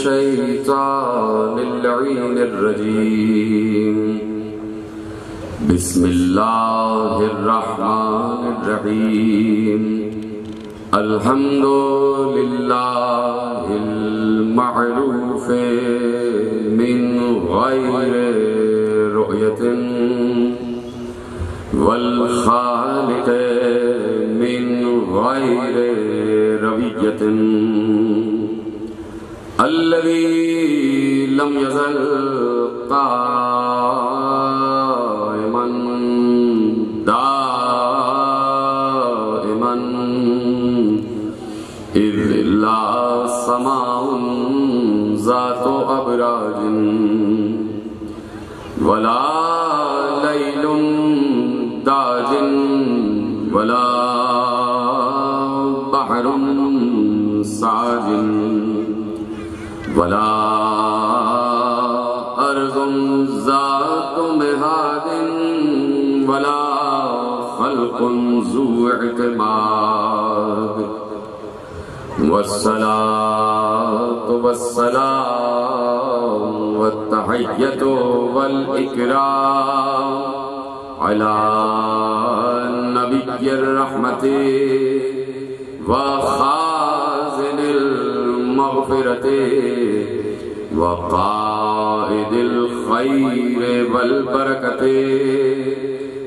الشيطان اللعين الرجيم بسم الله الرحمن الرحيم الحمد لله المعروف من غير رؤية والخالق من غير روية الذي لم يزل قائما دائما إذ لا سماء ذات أبراج ولا ليل داج ولا بحر ساج ولا أرض ذات مهاد ولا خلق ذو اعتماد والصلاة والسلام والتحية والإكرام على نبي الرحمة وخازن المغفرة وقائد الخير والبركة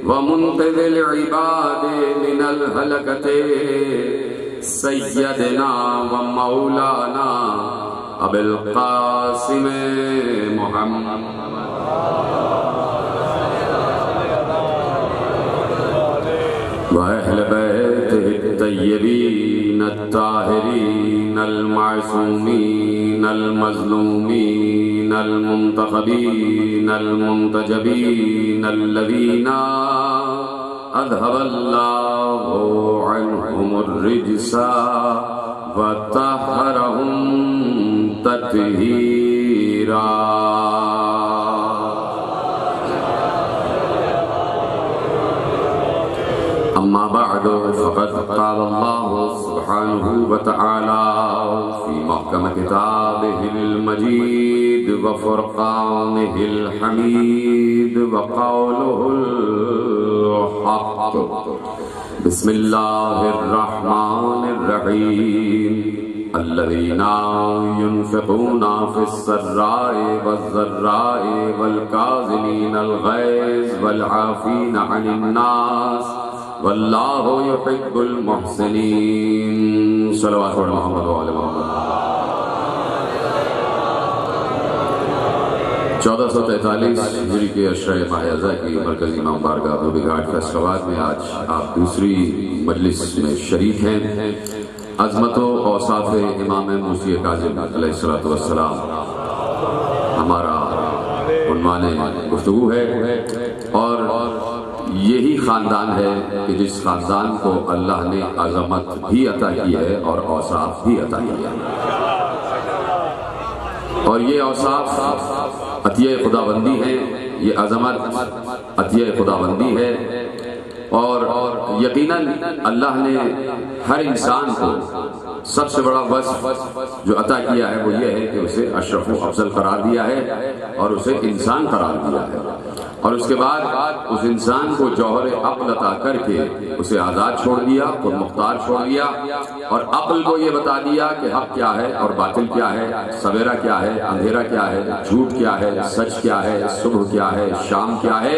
ومنقذ العباد من الهلكة سيدنا ومولانا أبي القاسم محمد وأهل بيته الطيبين الطاهرين المعصومين المظلومين المنتخبين المنتجبين الذين أذهب الله عنهم الرجس وطهرهم تطهيرا أما بعد فقد قال الله سبحانه وتعالى في محكم كتابه المجيد وفرقانه الحميد وقوله الحق بسم الله الرحمن الرحيم الذين ينفقون في السراء والضراء والكاظمين الغيظ والعافين عن الناس واللہ یحب المحسنین صلوات محمد و آل محمد 1443 ہجری کے عشرہ ماہ اعضاء کی مرکزی امام بارگاہ دھوبی گھاٹ فیصل آباد میں آج آپ دوسری مجلس میں شریک ہیں. عظمت و اوصاف امام موسی کاظم علیہ السلام ہمارا عنوان گفتگو ہے اور یہی خاندان ہے کہ جس خاندان کو اللہ نے عظمت بھی عطا کی ہے اور اوصاف بھی عطا کیا ہے اور یہ اوصاف عطیہ خداوندی ہیں، یہ عظمت عطیہ خداوندی ہے اور یقیناً اللہ نے ہر انسان کو سب سے بڑا وصف جو عطا کیا ہے وہ یہ ہے کہ اسے اشرف و افضل قرار دیا ہے اور اسے انسان قرار دیا ہے اور اس کے بعد اس انسان کو جوہر عقل عطا کر کے اسے آزاد چھوڑ دیا، خود مختار چھوڑ دیا اور عقل کو یہ بتا دیا کہ حق کیا ہے اور باطل کیا ہے، سویرا کیا ہے، اندھیرا کیا ہے، جھوٹ کیا ہے، سچ کیا ہے، صبح کیا ہے، شام کیا ہے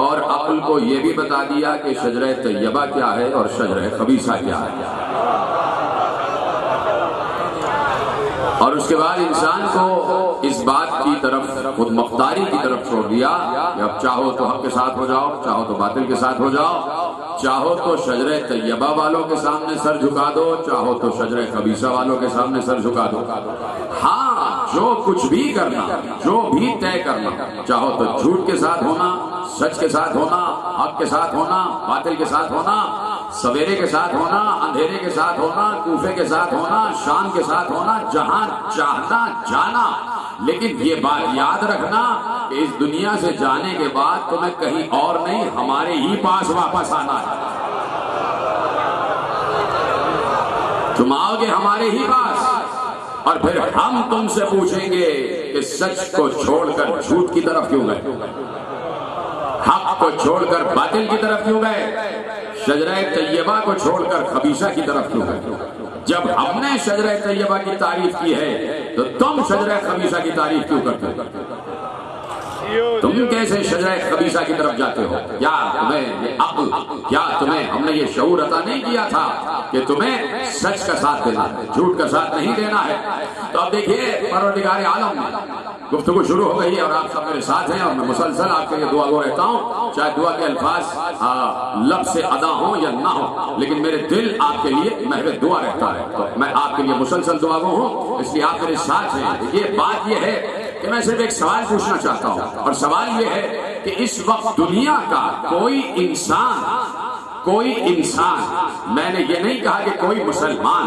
اور عقل کو یہ بھی بتا دیا کہ شجرہ طیبہ کیا ہے اور شجرہ خبیثہ کیا ہے. اور اس کے بعد انسان کو اس بات کی طرف خود مختاری کی طرف چھوڑ دیا کہ اب چاہو تو حق کے ساتھ ہو جاؤ، چاہو تو باطل کے ساتھ ہو جاؤ، چاہو تو شجرہ طیبہ والوں کے سامنے سر جھکا دو، چاہو تو شجرہ خبیثہ والوں کے سامنے سر جھکا دو. ہاں جو کچھ بھی کرنا، جو بھی طے کرنا، چاہو تو جھوٹ کے ساتھ ہونا، سچ کے ساتھ ہونا، حق کے ساتھ ہونا، باطل کے ساتھ ہونا، سویرے کے ساتھ ہونا، اندھیرے کے ساتھ ہونا، کوفے کے ساتھ ہونا، شام کے ساتھ ہونا، جہاں چاہنا جانا. لیکن یہ بات یاد رکھنا کہ اس دنیا سے جانے کے بعد تمہیں کہیں اور نہیں ہمارے ہی پاس واپس آنا ہے. تم آؤ گے ہمارے ہی پاس اور پھر ہم تم سے پوچھیں گے کہ سچ کو چھوڑ کر جھوٹ کی طرف کیوں گئے، حق کو چھوڑ کر باطل کی طرف کیوں گئے، شجرہ طیبہ کو چھوڑ کر خبیثہ کی طرف کیوں گئے؟ جب ہم نے شجرہ طیبہ کی تعریف کی ہے تو تم شجرہ خبیثہ کی تعریف کیوں کرتے ہو؟ تم کیسے شجرہ خبیثہ کی طرف جاتے ہو؟ کیا تمہیں یہ عقل، کیا تمہیں ہم نے یہ شعور عطا نہیں کیا تھا کہ تمہیں سچ کا ساتھ دینا ہے، جھوٹ کا ساتھ نہیں دینا ہے؟ تو اب دیکھیے پروردگار عالم میں گفتگو شروع ہو گئی ہے اور آپ سب میرے ساتھ ہیں اور میں مسلسل آپ کے لیے دعا گو رہتا ہوں، چاہے دعا کے الفاظ لب سے ادا ہوں یا نہ ہوں، لیکن میرے دل آپ کے لیے محو دعا رہتا ہے، تو میں آپ کے لیے مسلسل دعا گو ہوں، اس لیے آپ میرے ساتھ ہیں۔ یہ بات یہ ہے کہ میں صرف ایک سوال پوچھنا چاہتا ہوں، اور سوال یہ ہے کہ اس وقت دنیا کا کوئی انسان، میں نے یہ نہیں کہا کہ کوئی مسلمان،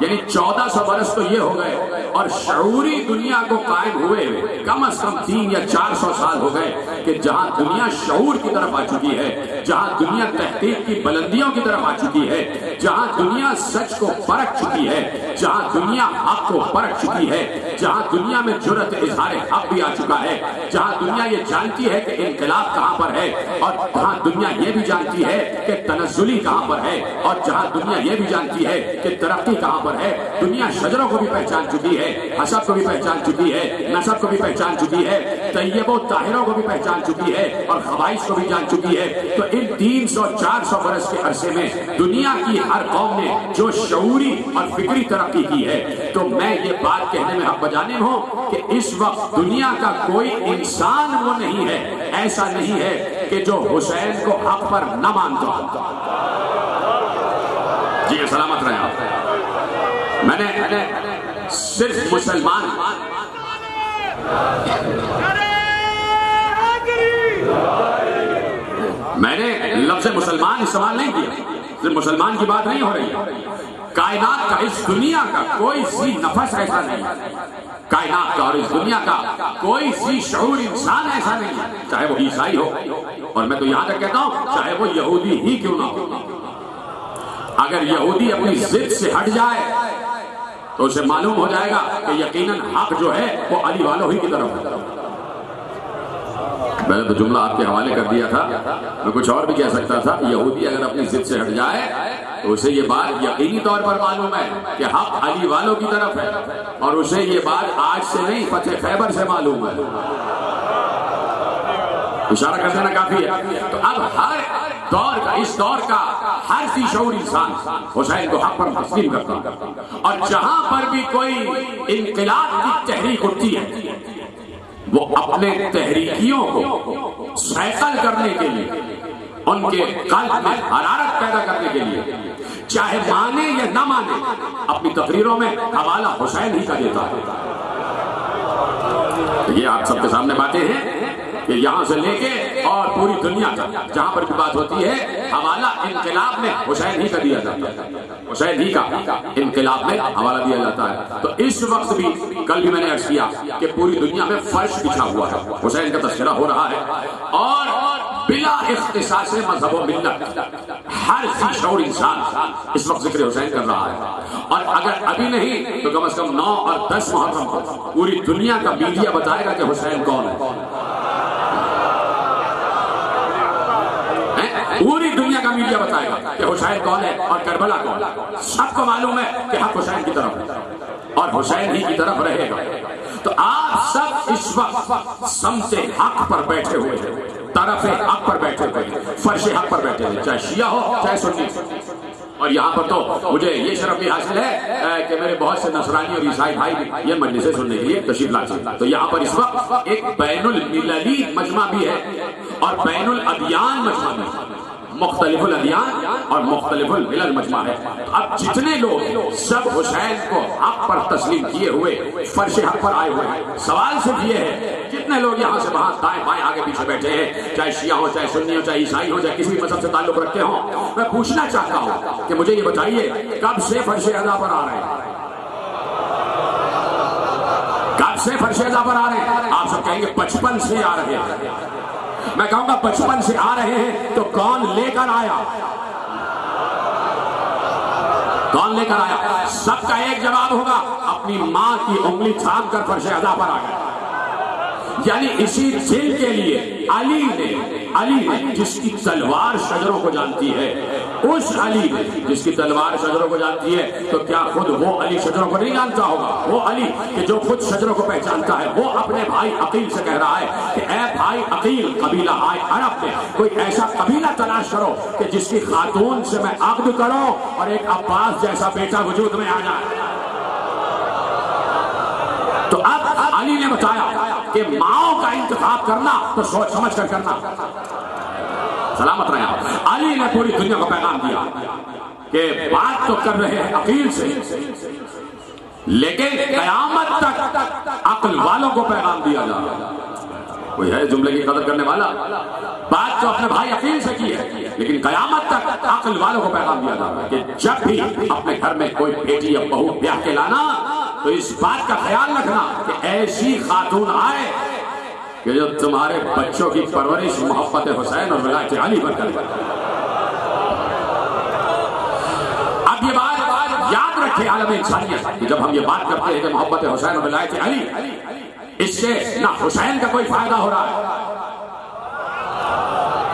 یعنی 1400 برس تو یہ ہو گئے اور شعوری دنیا کو قائم ہوئے کم از کم 300 یا 400 سال ہو گئے کہ جہاں دنیا شعور کی طرف آ چکی ہے، جہاں دنیا تحقیق کی بلندیوں کی طرف آ چکی ہے، جہاں دنیا سچ کو پرکھ چکی ہے، جہاں دنیا حق کو پرکھ چکی ہے، جہاں دنیا میں جرأت اظہار حق بھی آ چکا ہے، جہاں دنیا یہ جانتی ہے کہ انقلاب کہاں پر ہے، اور جہاں دنیا یہ بھی جانتی ہے کہ تنزلی کہاں پر ہے، اور جہاں دنیا یہ بھی جانتی ہے کہ ترقی کہاں پر ہے، دنیا شجروں کو بھی پہچان چکی ہے، حسب کو بھی پہچان چکی ہے، نسب کو بھی پہچان چکی ہے، طیب و طاہروں کو بھی پہچان چکی ہے، اور خبائث کو بھی جان چکی ہے۔ تو ان 300-400 برس کے عرصے میں دنیا کی ہر قوم نے جو شعوری اور فکری ترقی کی ہے، تو میں یہ بات کہنے میں حق بجانب ہوں کہ اس وقت دنیا کا کوئی انسان وہ نہیں ہے، ایسا نہیں ہے کہ جو حسین کو حق پر نہ مانتا۔ جی سلامت رہے آپ۔ میں نے صرف مسلمان میں نے لفظ مسلمان استعمال نہیں کیا، صرف مسلمان کی بات نہیں ہو رہی ہے، کائنات کا، اس دنیا کا کوئی سی نفس ایسا نہیں ہے، کائنات کا اور اس دنیا کا کوئی سی شعور انسان ایسا نہیں ہے، چاہے وہ عیسائی ہو، اور میں تو یہاں تک کہتا ہوں چاہے وہ یہودی ہی کیوں نہ ہو۔ اگر یہودی اپنی ضد سے ہٹ جائے تو اسے معلوم ہو جائے گا کہ یقیناً حق جو ہے وہ علی والوں ہی کی طرف ہے۔ میں نے تو جملہ آپ کے حوالے کر دیا تھا، میں کچھ اور بھی کہہ سکتا تھا، یہودی اگر اپنی ضد سے ہٹ جائے تو اسے یہ بات یقینی طور پر معلوم ہے کہ حق علی والوں کی طرف ہے، اور اسے یہ بات آج سے نہیں فتح خیبر سے معلوم ہے۔ اشارہ کر دینا کافی ہے۔ تو اب ہر دور کا، اس دور کا ہر سی شعور انسان حسین کو حق پر تسلیم کرتا، اور جہاں پر بھی کوئی انقلاب کی تحریک اٹھتی ہے وہ اپنے تحریکیوں کو سیکل کرنے کے لیے، ان کے قلب میں حرارت پیدا کرنے کے لیے، چاہے مانے یا نہ مانے، اپنی تقریروں میں حوالہ حسین ہی کا دیتا ہے۔ یہ آپ سب کے سامنے باتیں ہیں کہ یہاں سے لے کے اور پوری دنیا تک جہاں پر بھی بات ہوتی ہے، حوالہ انقلاب میں حسین ہی کا دیا جاتا ہے، حسین ہی کا انقلاب میں حوالہ دیا جاتا ہے۔ تو اس وقت بھی، کل بھی میں نے عرض کیا کہ پوری دنیا میں فرش بچھا ہوا ہے، حسین کا تذکرہ ہو رہا ہے، اور بلا اختصاص مذہب و ملت ہر سی شعور انسان اس وقت ذکر حسین کر رہا ہے۔ اور اگر ابھی نہیں تو کم از کم 9 اور 10 محرم کو پوری دنیا کا میڈیا بتائے گا کہ حسین کون ہے، پوری دنیا کا میڈیا بتائے گا کہ حسین کون ہے اور کربلا کون ہے۔ سب کو معلوم ہے کہ حق حسین کی طرف ہے اور حسین ہی کی طرف رہے گا۔ تو آپ سب اس وقت سمت حق پر بیٹھے ہوئے ہیں، طرف حق پر بیٹھے ہوئے ہیں، فرش حق پر بیٹھے ہوئے، چاہے شیعہ ہو چاہے سنی۔ اور یہاں پر تو مجھے یہ شرف بھی حاصل ہے کہ میرے بہت سے نصرانی اور عیسائی بھائی بھی یہ مجلسیں سننے کے لیے تشریف لاتے ہیں۔ تو یہاں پر اس وقت ایک بین المللی مجمع بھی ہے اور بین الادیان مجمع بھی ہے، مختلف الادیان اور مختلف الملل مجمع ہے۔ اب جتنے لوگ سب حسین کو حق پر تسلیم کیے ہوئے فرش حق پر آئے ہوئے ہیں، سوال صرف یہ ہے جتنے لوگ یہاں سے وہاں دائیں بائیں آگے پیچھے بیٹھے ہیں، چاہے شیعہ ہو چاہے سنی ہو چاہے عیسائی ہو چاہے کسی بھی مذہب سے تعلق رکھتے ہوں، میں پوچھنا چاہتا ہوں کہ مجھے یہ بتائیے کب سے فرش ادا پر آ رہے ہیں؟ کب سے فرش ادا پر آ رہے ہیں؟ آپ سب کہیں گے 55 سے آ رہے ہیں۔ میں کہوں گا 55 سے آ رہے ہیں تو کون لے کر آیا؟ کون لے کر آیا؟ سب کا ایک جواب ہوگا، اپنی ماں کی انگلی تھام کر فرش ادا پر آ گئے. یعنی اسی دل کے لیے علی نے جس کی تلوار شجروں کو جانتی ہے، اس علی نے جس کی تلوار شجروں کو جانتی ہے، تو کیا خود وہ علی شجروں کو نہیں جانتا ہوگا؟ وہ علی کہ جو خود شجروں کو پہچانتا ہے، وہ اپنے بھائی عقیل سے کہہ رہا ہے کہ اے بھائی عقیل، قبیلہ عرب میں کوئی ایسا قبیلہ تلاش کرو کہ جس کی خاتون سے میں عقد کروں اور ایک عباس جیسا بیٹا وجود میں آ جائے. تو اب علی نے بتایا کہ ماؤں کا انتخاب کرنا تو سوچ سمجھ کر کرنا. سلامت رہے. علی نے پوری دنیا کو پیغام دیا کہ بات تو کر رہے ہیں عقیل سے، لیکن قیامت تک عقل والوں کو پیغام دیا جا رہا ہے. کوئی ہے جملے کی قدر کرنے والا؟ بات تو اپنے بھائی عقیل سے کی ہے، لیکن قیامت تک عقل والوں کو پیغام دیا جا رہا ہے کہ جب بھی اپنے گھر میں کوئی بیٹی یا بہو بیاہ کے لانا تو اس بات کا خیال رکھنا کہ ایسی خاتون آئے کہ جو تمہارے بچوں کی پرورش محبت حسین اور ولایت علی پر کرے. اب یہ بات یاد رکھے عالم انسانیت کہ جب ہم یہ بات کرتے ہیں کہ محبت حسین اور ولایت علی، اس سے نہ حسین کا کوئی فائدہ ہو رہا ہے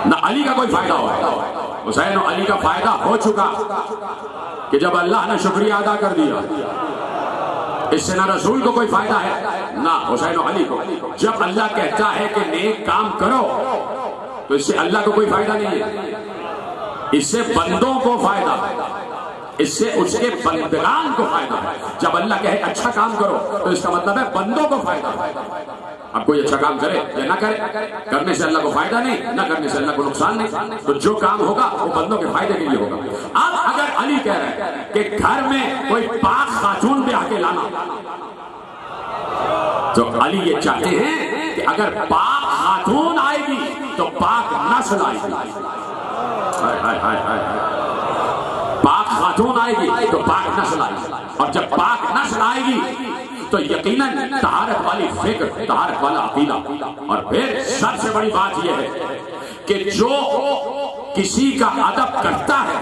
نہ علی کا کوئی فائدہ ہو رہا ہے. حسین اور علی کا فائدہ ہو چکا کہ جب اللہ نے شکریہ ادا کر دیا، اس سے نہ رسول کو کوئی فائدہ ہے نہ حسین و علی کو. جب اللہ کہتا ہے کہ نیک کام کرو تو اس سے اللہ کو کوئی فائدہ نہیں ہے، اس سے بندوں کو فائدہ ہے، اس سے اس کے بندگان کو فائدہ ہے. جب اللہ کہے اچھا کام کرو تو اس کا مطلب ہے بندوں کو فائدہ ہے. اب کوئی اچھا کام کرے یا نہ کرے، کرنے سے اللہ کو فائدہ نہیں، نہ کرنے سے اللہ کو نقصان نہیں. تو جو کام ہوگا وہ بندوں کے فائدے کے لیے ہوگا. اب اگر علی کہہ رہے ہیں کہ گھر میں کوئی پاک خاتون بیاہ کے لانا، تو علی یہ چاہتے ہیں کہ اگر پاک خاتون آئے گی تو پاک نسل آئے گی. پاک خاتون آئے گی تو پاک نسل آئے گی، اور جب پاک نسل آئے گی تو یقیناً طہارت والی فکر، طہارت والا عقیدہ. اور پھر سب سے بڑی بات یہ ہے کہ جو کسی کا ادب کرتا ہے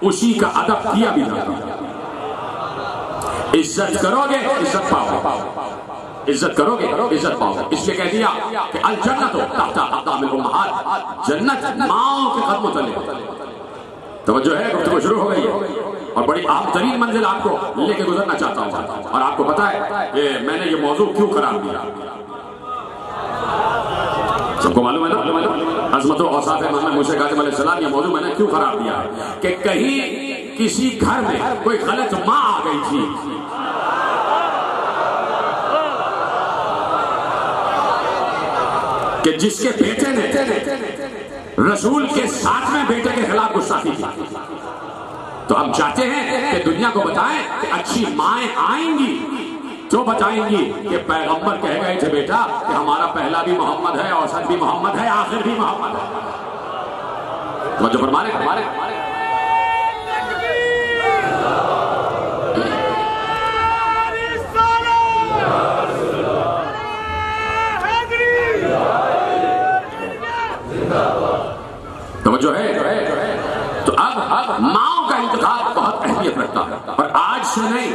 اسی کا ادب کیا بھی جاتا ہے. عزت کرو گے عزت پاؤ، عزت کرو گے عزت پاؤ. اس لیے کہہ دیا کہ الجنت تحت اقدام الامہات، جنت ماؤں کے قدموں تلے. توجہ ہے، گفتگو شروع ہو گئی ہے اور بڑی اہم ترین منزل آپ کو لے کے گزرنا چاہتا ہوں. اور آپ کو پتا ہے کہ میں نے یہ موضوع کیوں قرار دیا؟ سب کو معلوم ہے نا، عظمت و اوصاف امام موسیٰ کاظم علیہ السلام. یہ موضوع میں نے کیوں قرار دیا ہے کہ کہیں کسی گھر میں کوئی غلط ماں آ گئی تھی، کہ جس کے بیٹے نے رسول کے ساتھ میں بیٹے کے خلاف گستاخی کی. تو ہم چاہتے ہیں کہ دنیا کو بتائیں کہ اچھی مائیں آئیں گی تو بتائیں گی کہ پیغمبر کہہ گئے تھے بیٹا کہ ہمارا پہلا بھی محمد ہے، اوسط بھی محمد ہے، آخر بھی محمد ہے. توجہ فرما رہے ہمارے توجہ ہے. تو اب ماؤں کا انتخاب بہت اہمیت رکھتا ہے، اور آج سے نہیں،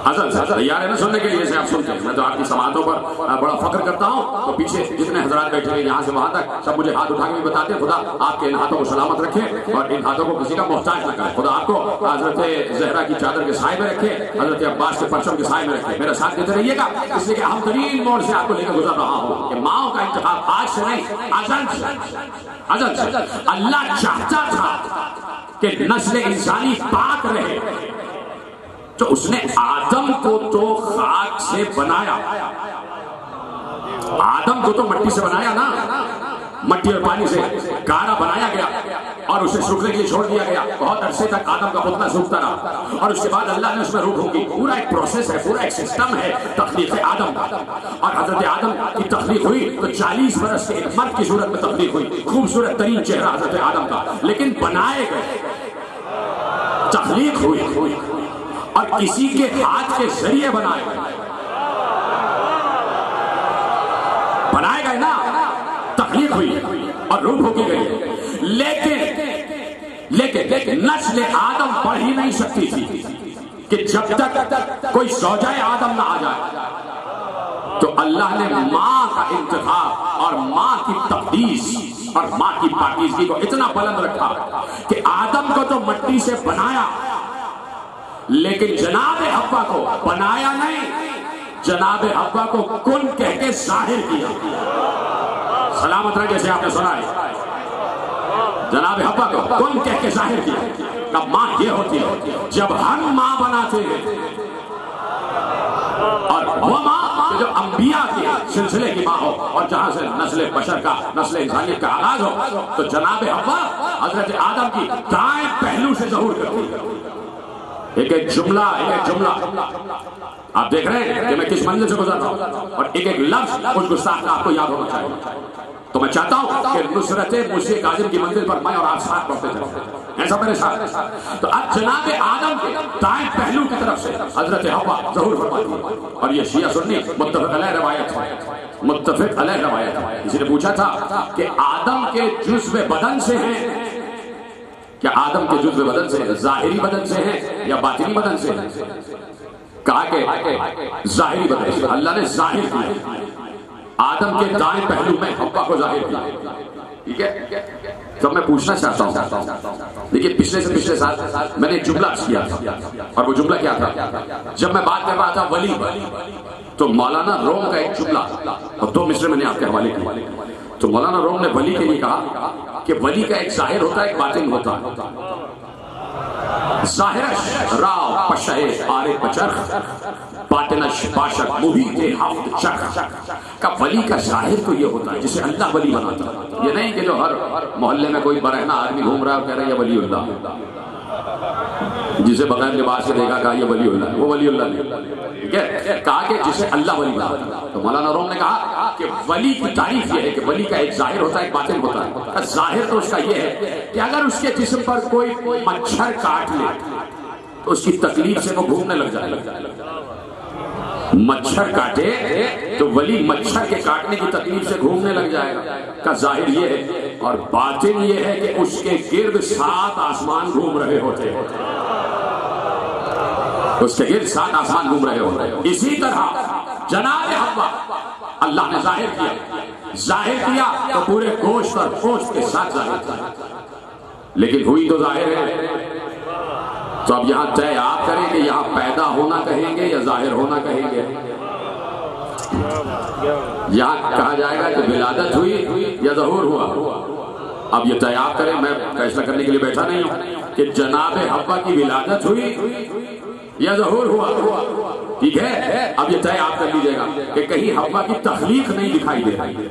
ازل سے تیار ہے نا سننے کے لیے سے آپ سنتے ہیں. میں تو آپ کی سماعتوں پر بڑا فخر کرتا ہوں. تو پیچھے جتنے حضرات بیٹھے ہیں یہاں سے وہاں تک سب مجھے ہاتھ اٹھا کے بھی بتاتے ہیں خدا آپ کے ان ہاتھوں کو سلامت رکھے اور ان ہاتھوں کو کسی کا محتاج نہ کرے. خدا آپ کو حضرت زہرا کی چادر کے سائے میں رکھے، حضرت عباس کے پرچم کے سائے میں رکھے. میرا ساتھ دیتے رہیے گا، اس لیے کہ اہم ترین موڑ سے آپ کو لے کر گزر رہا ہوں کہ ماؤں کا انتخاب آج سے نہیں، ازل سے. اللہ چاہتا تھا کہ نسل انسانی پاک رہے، تو اس نے آدم کو تو خاک سے بنایا. آدم کو تو مٹی سے بنایا نا، مٹی اور پانی سے گاڑا بنایا گیا اور اسے سوکھنے کے لیے چھوڑ دیا گیا. بہت عرصے تک آدم کا پتلا سوکھتا رہا اور اس کے بعد اللہ نے اس میں روح ڈھونکی. پورا ایک پروسیس ہے، پورا ایک سسٹم ہے تخلیق آدم کا. اور حضرت آدم کی تخلیق ہوئی تو 40 برس کے ایک مرد کی صورت میں تخلیق ہوئی. خوبصورت ترین چہرہ حضرت آدم کا، لیکن بنائے گئے، تخلیق ہوئی اور کسی کے ہاتھ کے ذریعے بنائے گئے نا، تخلیق ہوئی اور روح ڈھونکی گئی. لیکن نسل آدم بڑھ ہی نہیں سکتی تھی. کہ جب تک کوئی زوجہ آدم نہ آ جائے تو اللہ نے ماں کا انتخاب اور ماں کی تقدیس اور ماں کی پاکیزگی کو اتنا بلند رکھا کہ آدم کو تو مٹی سے بنایا، لیکن جناب حوا کو بنایا نہیں، جناب حوا کو کن کہہ کے ظاہر کیا۔ سلامت رہے جیسے آپ نے سنا ہے، جناب حوا کو کن کہہ کے ظاہر کیا کہ ماں یہ ہوتی ہے۔ جب ہم ماں بناتے ہیں اور وہ ماں جو انبیاء کے سلسلے کی ماں ہو اور جہاں سے نسل بشر کا، نسل انسانیت کا آغاز ہو، تو جناب حوا حضرت آدم کی دائیں پہلو سے ظہور کرتی ہے۔ ایک جملہ آپ دیکھ رہے ہیں کہ میں کس منزل سے گزر رہا ہوں، اور ایک لفظ اس گستاخ کا آپ کو یاد ہونا چاہیے۔ تو میں چاہتا ہوں کہ نصرت مرشد کاظم کی منزل پر میں اور آپ ساتھ پڑھتے چلیں، ایسا میرے ساتھ۔ تو اب جناب آدم کے دائیں پہلو کی طرف سے حضرت حوا ظہور فرماتی ہے، اور یہ شیعہ سنی متفق علیہ روایت ہے، متفق علیہ روایت ہے۔ کسی نے پوچھا تھا کہ آدم کے جزو بدن سے ہیں، کیا آدم کے جزو بدن سے ظاہری بدن سے ہیں یا باطنی بدن سے ہیں؟ کہا کہ ظاہری بدن سے۔ اللہ نے ظاہر کیا آدم کے دائیں پہلو میں حوا کو ظاہر کیا، ٹھیک ہے؟ تو میں پوچھنا چاہتا ہوں، لیکن پچھلے سے پچھلے سال میں نے جملہ کیا تھا، اور وہ جملہ کیا تھا؟ جب میں بات کر رہا تھا ولی، تو مولانا روم کا ایک جملہ اور دو مصرے میں نے آپ کے حوالے کیے۔ تو مولانا روم نے ولی کے لیے کہا کہ ولی کا ایک ظاہر ہوتا ہے، ایک باطن ہوتا ہے۔ ظاہرش راو پشہ آرے پچرخ، باطنش باشد محیط ہفت چرخ۔ کا ولی کا ظاہر تو یہ ہوتا ہے جسے اللہ ولی بناتا ہے، یہ نہیں کہ جو ہر محلے میں کوئی برہنہ آدمی گھوم رہا ہے اور کہہ رہا ہے یہ ولی اللہ، جسے بغیر لباس سے دیکھا کہا یہ ولی اللہ، وہ ولی اللہ نہیں، ٹھیک ہے؟ کہا کہ جسے اللہ ولی بناتا ہے۔ تو مولانا روم نے کہا کہ ولی کی تعریف یہ ہے کہ ولی کا ایک ظاہر ہوتا ہے، ایک باطن ہوتا ہے۔ ظاہر تو اس کا یہ ہے کہ اگر اس کے جسم پر کوئی مچھر کاٹ لے تو اس کی تکلیف سے وہ گھومنے لگ جائے۔ مچھر کاٹے تو ولی مچھر کے کاٹنے کی تکلیف سے گھومنے لگ جائے گا، کا ظاہر یہ ہے، اور باطن یہ ہے کہ اس کے گرد 7 آسمان گھوم رہے ہوتے ہیں، اس کے گرد 7 آسمان گھوم رہے ہوتے ہیں۔ اسی طرح جناب حوا اللہ نے ظاہر کیا تو پورے گوشت اور پوشت کے ساتھ ظاہر کیا، لیکن ہوئی تو ظاہر ہے۔ تو اب یہاں طے آپ کریں کہ یہاں پیدا ہونا کہیں گے یا ظاہر ہونا کہیں گے؟ یہاں کہا جائے گا کہ ولادت ہوئی یا ظہور ہوا؟ اب یہ طے آپ کریں، میں فیصلہ کرنے کے لیے بیٹھا نہیں ہوں کہ جناب حوا کی ولادت ہوئی یا ظہور ہوا، ٹھیک ہے؟ اب یہ طے آپ کر لیجئے گا کہ کہیں حوا کی تخلیق نہیں دکھائی دے رہی،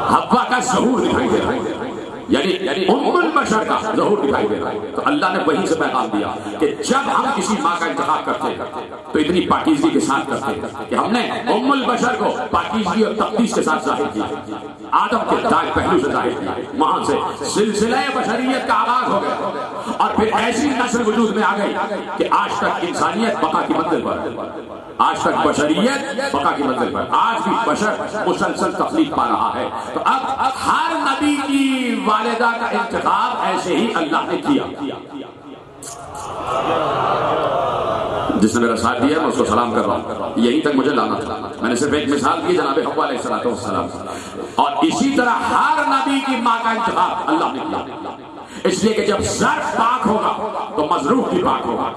حوا کا ظہور دکھائی دے رہا ہے، یعنی ام البشر کا ظہور دکھائی دے رہا ہے۔ تو اللہ نے وہی سے پیغام دیا کہ جب ہم کسی ماں کا انتخاب کرتے ہیں تو اتنی پاکیزگی کے ساتھ کرتے ہیں کہ ہم نے ام البشر کو پاکیزگی اور تقدیس کے ساتھ ظاہر کیا، آدم کے دائیں پہلو سے ظاہر کیا، وہاں سے سلسلہ بشریت کا آغاز ہو گیا، اور پھر ایسی نسل وجود میں آ گئی کہ آج تک انسانیت بقا کی منزل پر، آج تک بشریت بقا کی منزل پر، آج بھی بشر مسلسل تخلیق پا رہا ہے۔ تو اب ہر نبی کی والدہ کا انتخاب ایسے ہی اللہ نے کیا۔ جس نے میرا ساتھ دیا میں اس کو سلام کر رہا ہوں، یہیں تک مجھے لانا تھا، میں نے صرف ایک مثال دی جناب حوا علیہ السلام، اور اسی طرح ہر نبی کی ماں کا انتخاب اللہ نے کیا، اس لیے کہ جب ظرف پاک ہوگا تو مظروف بھی پاک ہوگا۔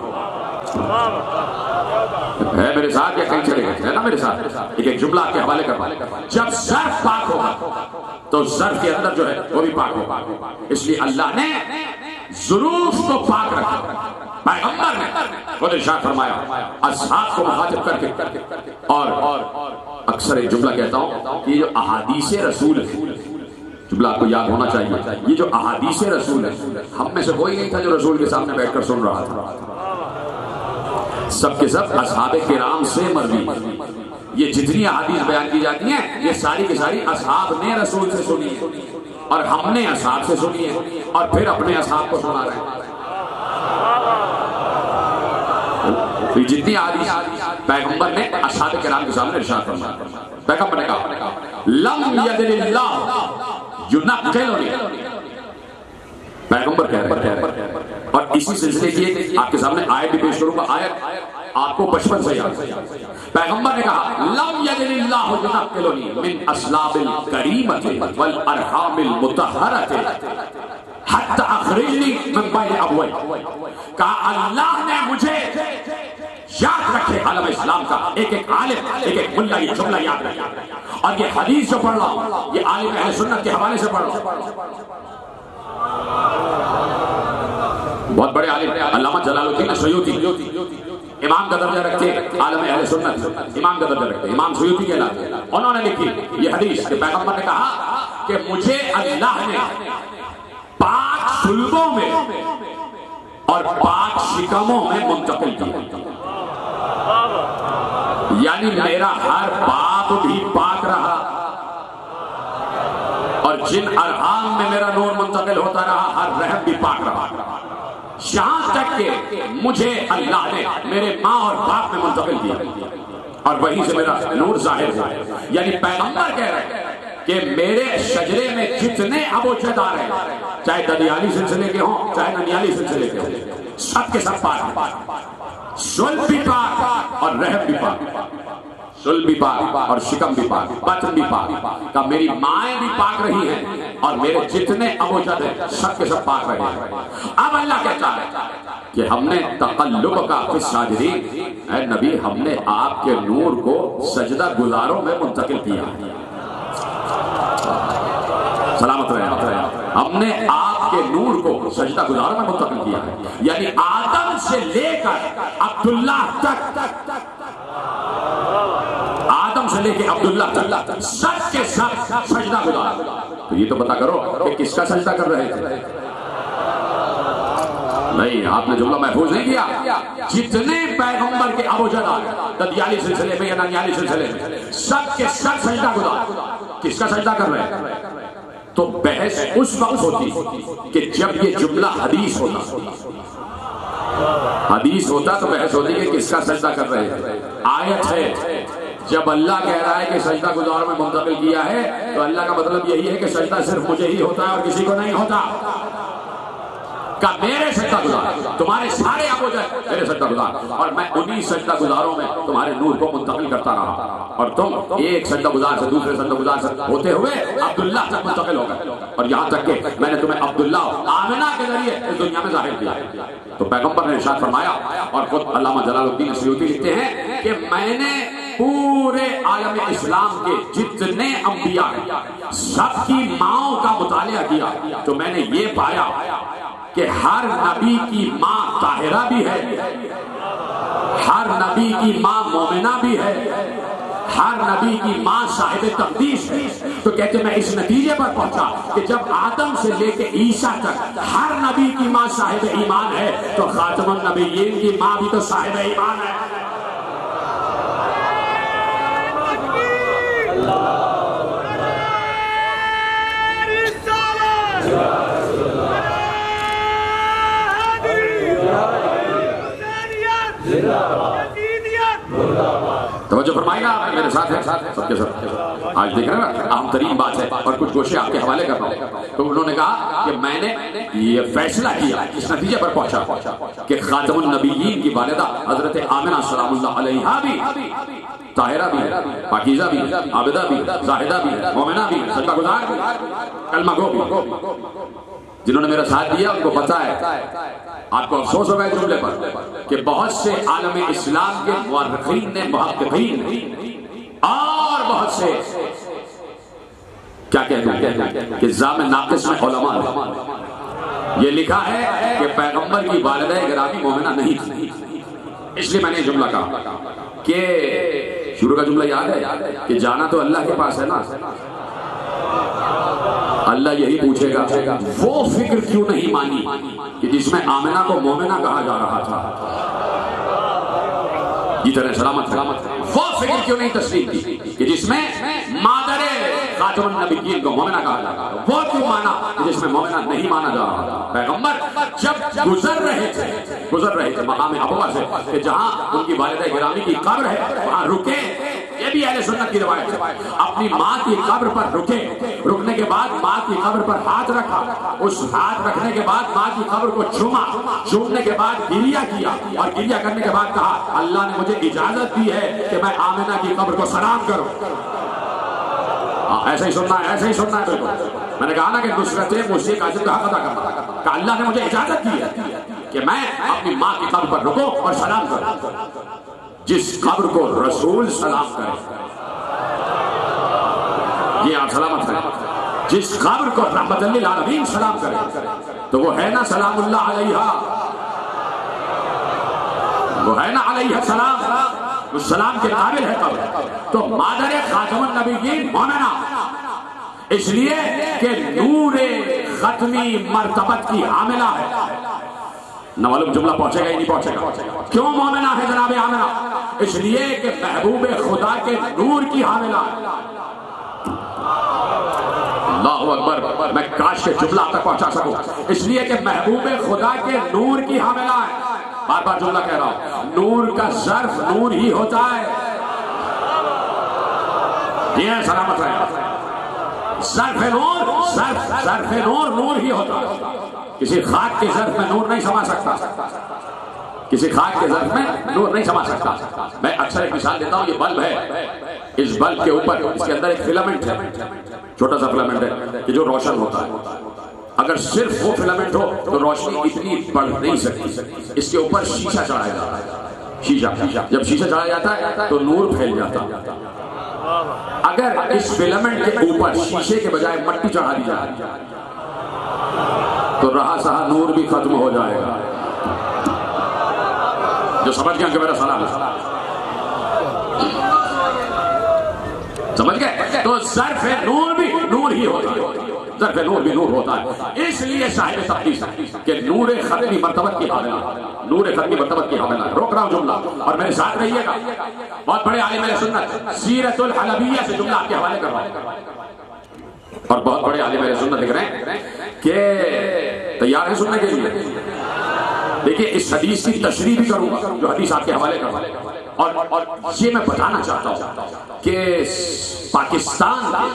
ہے میرے ساتھ یا کہیں چلے گئے؟ ہے نا میرے ساتھ؟ ایک جملہ آپ کے حوالے کر رہا ہوں، جب ظرف پاک ہوگا تو ظرف کے اندر جو ہے وہ بھی پاک ہوگا، اس لیے اللہ نے ظروف کو پاک رکھا۔ پیغمبر نے خود ارشاد فرمایا اصحاب کو مخاطب کر کے، اور اکثر ایک جملہ کہتا ہوں کہ یہ جو احادیث رسول ہے، جملہ آپ کو یاد ہونا چاہیے، یہ جو احادیث رسول ہے، ہم میں سے کوئی نہیں تھا جو رسول کے سامنے بیٹھ کر سن رہا تھا، سب کے سب اصحاب کرام سے مروی۔ یہ جتنی احادیث بیان کی جاتی ہیں یہ ساری کی ساری اصحاب نے رسول سے سنی ہے، اور ہم نے اصحاب سے سنی ہے، اور پھر اپنے اصحاب کو سنا رہے ہیں۔ جتنی احادیث پیغمبر نے اصحاب کرام کے سامنے ارشاد فرمایا، پیغمبر نے کہا لم یدل اللہ ینقلنی، پیغمبر کہہ رہے ہیں اور اسی سلسلے کی ایک آپ کے سامنے آیت بھی پیش کروں گا. آیت آپ کو بچپن سے یاد ہے. پیغمبر نے کہا لم یجل اللہ ينقلنی من اصلاب الکریمۃ والارحام المطہرۃ حتی اخرجنی من بین ابوئی. کہا اللہ نے مجھے یاد رکھے عالم اسلام کا ایک ایک عالم ایک ایک ملا یہ جملہ یاد رکھے. اور یہ حدیث جو پڑھ رہا ہوں یہ عالم اہل سنت کے حوالے سے پڑھ رہا ہوں. بہت بڑے عالم علامہ جلال الدین سیوطی امام کا درجہ رکھتے عالم اہل سنت امام کا درجہ رکھتے امام سیوطی کہلاتے ہیں. انہوں نے لکھی یہ حدیث کہ پیغمبر نے کہا کہ مجھے اللہ نے پاک صلبوں میں اور پاک شکموں میں منتقل کیا. یعنی میرا ہر باپ بھی پاک رہا اور جن ارحام میں میرا نور منتقل ہوتا رہا ہر رحم بھی پاک رہا. یہاں تک کہ مجھے اللہ نے میرے ماں اور باپ میں منتقل کیا اور وہیں سے میرا نور ظاہر ہوا. یعنی پیغمبر کہہ رہے ہیں کہ میرے شجرے میں جتنے ابو جدار ہیں چاہے ددیالی سلسلے کے ہوں چاہے ننیالی سلسلے کے ہوں سب کے سب پاک. صلب بھی پاک اور رحم بھی پاک. صلب بھی پاک اور شکم بھی پاک بطن بھی پاک. کہ میری مائیں بھی پاک رہی ہیں اور میرے جتنے ابوجد ہیں سب کے سب پاک رہے ہیں. اب اللہ کہتا ہے کہ ہم نے تقلب کا فی الساجدین اے نبی ہم نے آپ کے نور کو سجدہ گزاروں میں منتقل کیا. سلامت رہے. ہم نے آپ کے نور کو سجدہ گزاروں میں منتقل کیا ہے. یعنی آدم سے لے کر عبداللہ تک آدم سے لے کے عبداللہ تک سب کے سب سجدہ گزار. تو یہ تو پتا کرو کہ کس کا سجدہ کر رہے تھے. نہیں آپ نے جملہ محفوظ نہیں کیا. جتنے پیغمبر کے ابوجد ددیالی سلسلے میں یا ننیالی سلسلے میں سب کے سب سجدہ گزار. کس کا سجدہ کر رہے ہیں؟ تو بحث اس وقت ہوتی کہ جب یہ جملہ حدیث ہوتا. حدیث ہوتا تو بحث ہوتی کہ کس کا سجدہ کر رہے ہیں. آیت ہے جب اللہ کہہ رہا ہے کہ سجدہ گزار میں منتقل کیا ہے تو اللہ کا مطلب یہی ہے کہ سجدہ صرف مجھے ہی ہوتا ہے اور کسی کو نہیں ہوتا. کہ میرے سجدہ گزار تمہارے سارے ابوجد میرے سجدہ گزار اور میں انہی سجدہ گزاروں میں تمہارے نور کو منتقل کرتا رہا اور تم ایک سجدہ گزار سے دوسرے سجدہ گزار سے ہوتے ہوئے عبداللہ تک منتقل ہو گئے اور یہاں تک کہ میں نے تمہیں عبداللہ آمنہ کے ذریعے اس دنیا میں ظاہر کیا. تو پیغمبر نے ارشاد فرمایا اور خود علامہ جلال الدین سیوطی لکھتے ہیں کہ میں نے پورے عالم اسلام کے جتنے انبیاء ہیں سب کی ماؤں کا مطالعہ کیا تو میں نے یہ پایا کہ ہر نبی کی ماں طاہرہ بھی ہے, ہر نبی کی ماں مومنہ بھی ہے, ہر نبی کی ماں صاحب تقدیس ہے. تو کہتے میں اس نتیجے پر پہنچا کہ جب آدم سے لے کے عیسیٰ تک ہر نبی کی ماں صاحب ایمان ہے تو خاتم النبیین کی ماں بھی تو صاحب ایمان ہے. توجہ فرمائے گا میرے ساتھ ہے سب کے ساتھ. آج دیکھ رہے ہیں نا اہم ترین بات ہے اور کچھ گوشے آپ کے حوالے کر رہا ہوں. تو انہوں نے کہا کہ میں نے یہ فیصلہ کیا اس نتیجے پر پہنچا کہ خاتم النبیین کی والدہ حضرت آمنہ سلام اللہ علیہا بھی طاہرہ بھی پاکیزہ بھی عابدہ بھی زاہدہ بھی مومنہ بھی سجدہ گزار بھی کلمہ گو بھی. جنہوں نے میرا ساتھ دیا ان کو پتہ ہے. آپ کو افسوس ہوگا اس جملے پر کہ بہت سے عالم اسلام کے مورخین نے محققین اور بہت سے کیا کہتے ہیں کہ ضامن ناقص میں علماء نے یہ لکھا ہے کہ پیغمبر کی والدہ گرامی مومنہ نہیں تھی. اس لیے میں نے جملہ کہا کہ شروع کا جملہ یاد ہے کہ جانا تو اللہ کے پاس ہے نا. اللہ یہی پوچھے گا وہ فکر کیوں نہیں مانی کہ جس میں آمنہ کو مومنہ کہا جا رہا تھا. جی طرح سلامت وہ فکر کیوں نہیں تسلیم کی کہ جس میں مادر خاتم النبیین کو مومنہ کہا جا رہا تھا. وہ کیوں مانا کہ جس میں مومنہ نہیں مانا جا رہا تھا. پیغمبر جب گزر رہے تھے مقام ابوا سے کہ جہاں ان کی والدہ گرامی کی قبر ہے وہاں رکے. یہ یہ بھی اہل سنت کی روایت ہے. اپنی ماں کی قبر پر رکے, رکنے کے بعد ماں کی قبر پر ہاتھ رکھا, اس ہاتھ رکھنے کے بعد ماں کی قبر کو چوما, چومنے کے بعد گریہ کیا, اور گریہ کرنے کے بعد کہا اللہ نے مجھے اجازت دی ہے کہ میں آمنہ کی قبر کو سلام کروں. ایسا ہی سننا ہے, ایسا ہی سننا ہے بالکل. میں نے کہا نا کہ نصرت مجھے کاظم کا حق ادا کرنا, کہ اللہ نے مجھے اجازت دی ہے کہ میں اپنی ماں کی قبر پر رکوں اور سلام کروں. جس قبر کو رسول سلام کرے, یہ آپ سلامت ہیں. جس قبر کو رحمت للعالمین سلام کرے تو وہ ہے نا سلام اللہ علیہا, وہ ہے نا علیہ السلام, اس سلام کے قابل ہے قبر. تو مادر خاتم النبیین مومنہ, اس لیے کہ نور ختمی مرتبت کی حاملہ ہے. نہ معلوم جملہ پہنچے گا ہی نہیں پہنچے گا. کیوں مومنہ ہے جناب آمنہ؟ اس لیے کہ محبوب خدا کے نور کی حاملہ ہے. اللہ اکبر, میں کاش کے جملہ تک پہنچا سکوں. اس لیے کہ محبوب خدا کے نور کی حاملہ ہے. بار بار جملہ کہہ رہا ہوں, نور کا ظرف نور ہی ہوتا ہے. یہ سلامت ہے. ظرف نور, ظرف نور نور ہی ہوتا ہے. کسی خاک کے ظرف میں نور نہیں سما سکتا, کسی خاک کے ظرف میں نور نہیں سما سکتا. میں اکثر ایک مثال دیتا ہوں, یہ بلب ہے, اس بلب کے اوپر اس کے اندر ایک فلامنٹ ہے, چھوٹا سا فلامنٹ ہے کہ جو روشن ہوتا ہے. اگر صرف وہ فلامنٹ ہو تو روشنی اتنی بڑھ نہیں سکتی. اس کے اوپر شیشہ چڑھایا جاتا ہے. شیشہ, جب شیشہ چڑھایا جاتا ہے تو نور پھیل جاتا ہے. اگر اس فلامنٹ کے اوپر شیشے کے بجائے مٹی چڑھا دی جائے تو رہا سہا نور بھی ختم ہو جائے گا. جو سمجھ گیا کہ میرا سلام ہے, سمجھ گئے؟ تو ظرف نور بھی نور ہی ہوتا ہے, ظرف نور بھی نور ہوتا ہے. اس لیے صاحب تقدیس کہ نور ختمی مرتبت کی حاملہ, نور ختمی مرتبت کی حاملہ. روک رہا ہوں جملہ اور میرے ساتھ رہیے گا. بہت بڑے عالم اہل سنت سیرت الحلبیہ سے جملہ آپ کے حوالے کر رہا ہوں, اور بہت بڑے عالم اہل سنت لکھ رہے ہیں کہ تیار ہیں سننے کے لیے. دیکھیں اس حدیث کی تشریح بھی کروں گا جو حدیث آپ کے حوالے کر رہا ہوں, اور یہ میں بتانا چاہتا ہوں کہ پاکستان کے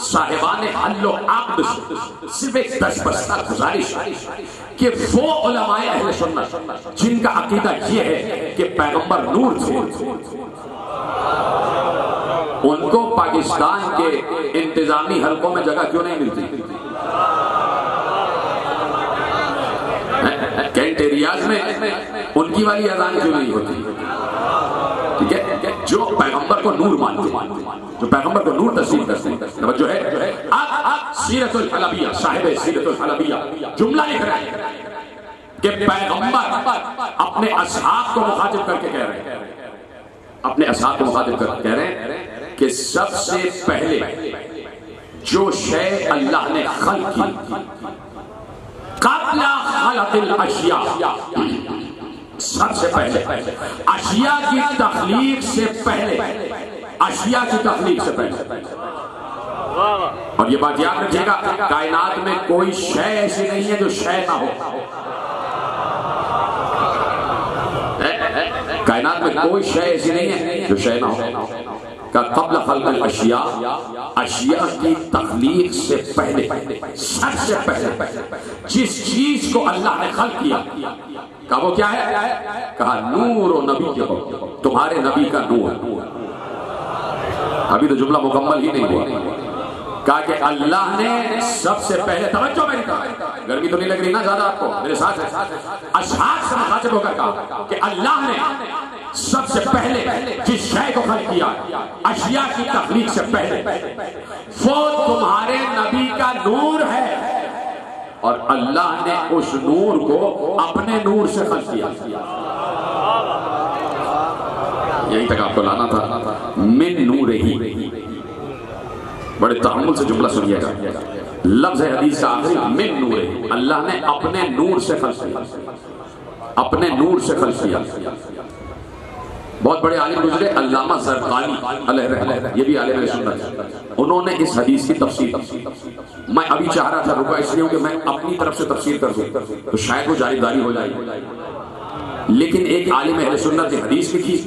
صاحبان حل و عقد صرف ایک دستبستہ گزارش کہ وہ علماء اہل سنت جن کا عقیدہ یہ ہے کہ پیغمبر نور تھے, ان کو پاکستان کے انتظامی حلقوں میں جگہ کیوں نہیں ملتی؟ کینٹ ایریاز میں ان کی والی اذان کیوں نہیں ہوتی؟ ٹھیک ہے, جو پیغمبر کو نور مانتے ہیں, جو پیغمبر کو نور تسلیم کرتے ہیں. توجہ ہے. اب سیرت الحلبیہ, صاحب سیرت الحلبیہ جملہ لکھ رہے ہیں کہ پیغمبر اپنے اصحاب کو مخاطب کر کے کہہ رہے ہیں, اپنے اصحاب کو مخاطب کر کے کہہ رہے ہیں کہ سب سے پہلے جو شے اللہ نے خلق کی قبل خلق الاشیاء, سب سے پہلے اشیاء کی تخلیق سے پہلے, اشیاء کی تخلیق سے پہلے. اور یہ بات یاد رکھیے گا, کائنات میں کوئی شے ایسی نہیں ہے جو شے نہ ہو. کائنات میں کوئی شے ایسی نہیں ہے جو شے نہ ہو. قبل خلق الاشیاء, اشیاء کی تخلیق سے پہلے, سب سے پہلے جس چیز کو اللہ نے خلق کیا, کہا وہ کیا ہے؟ کہا نور و نبی کے ہو, تمہارے نبی کا نور. ابھی تو جملہ مکمل ہی نہیں ہوا. کہا کہ اللہ نے سب سے پہلے, توجہ میری طرف, گرمی تو نہیں لگ رہی نا زیادہ آپ کو, میرے ساتھ ہے, اشخاص سے مخاطب ہو کر کہا کہ اللہ نے سب سے پہلے جس شے کو خلق کیا اشیاء کی تخلیق سے پہلے, وہ تمہارے نبی کا نور ہے, اور اللہ نے اس نور کو اپنے نور سے خلق کیا. یہیں تک آپ کو لانا تھا. من نور ہی, بڑے تحمل سے جملہ سنیے گا, لفظ حدیث کا آخری من نور ہی, اللہ نے اپنے نور سے خلق کیا, اپنے نور سے خلق کیا. بہت بڑے عالم گزرے علامہ زرقانی علیہ رحمہ, یہ بھی عالم سنت ہے, انہوں نے اس حدیث کی تفسیر, میں ابھی چاہ رہا تھا رکا اس لیے کہ میں اپنی طرف سے تفسیر کر دوں تو شاید وہ جانبداری ہو جائے, لیکن ایک عالم اہل سنت نے حدیث لکھی,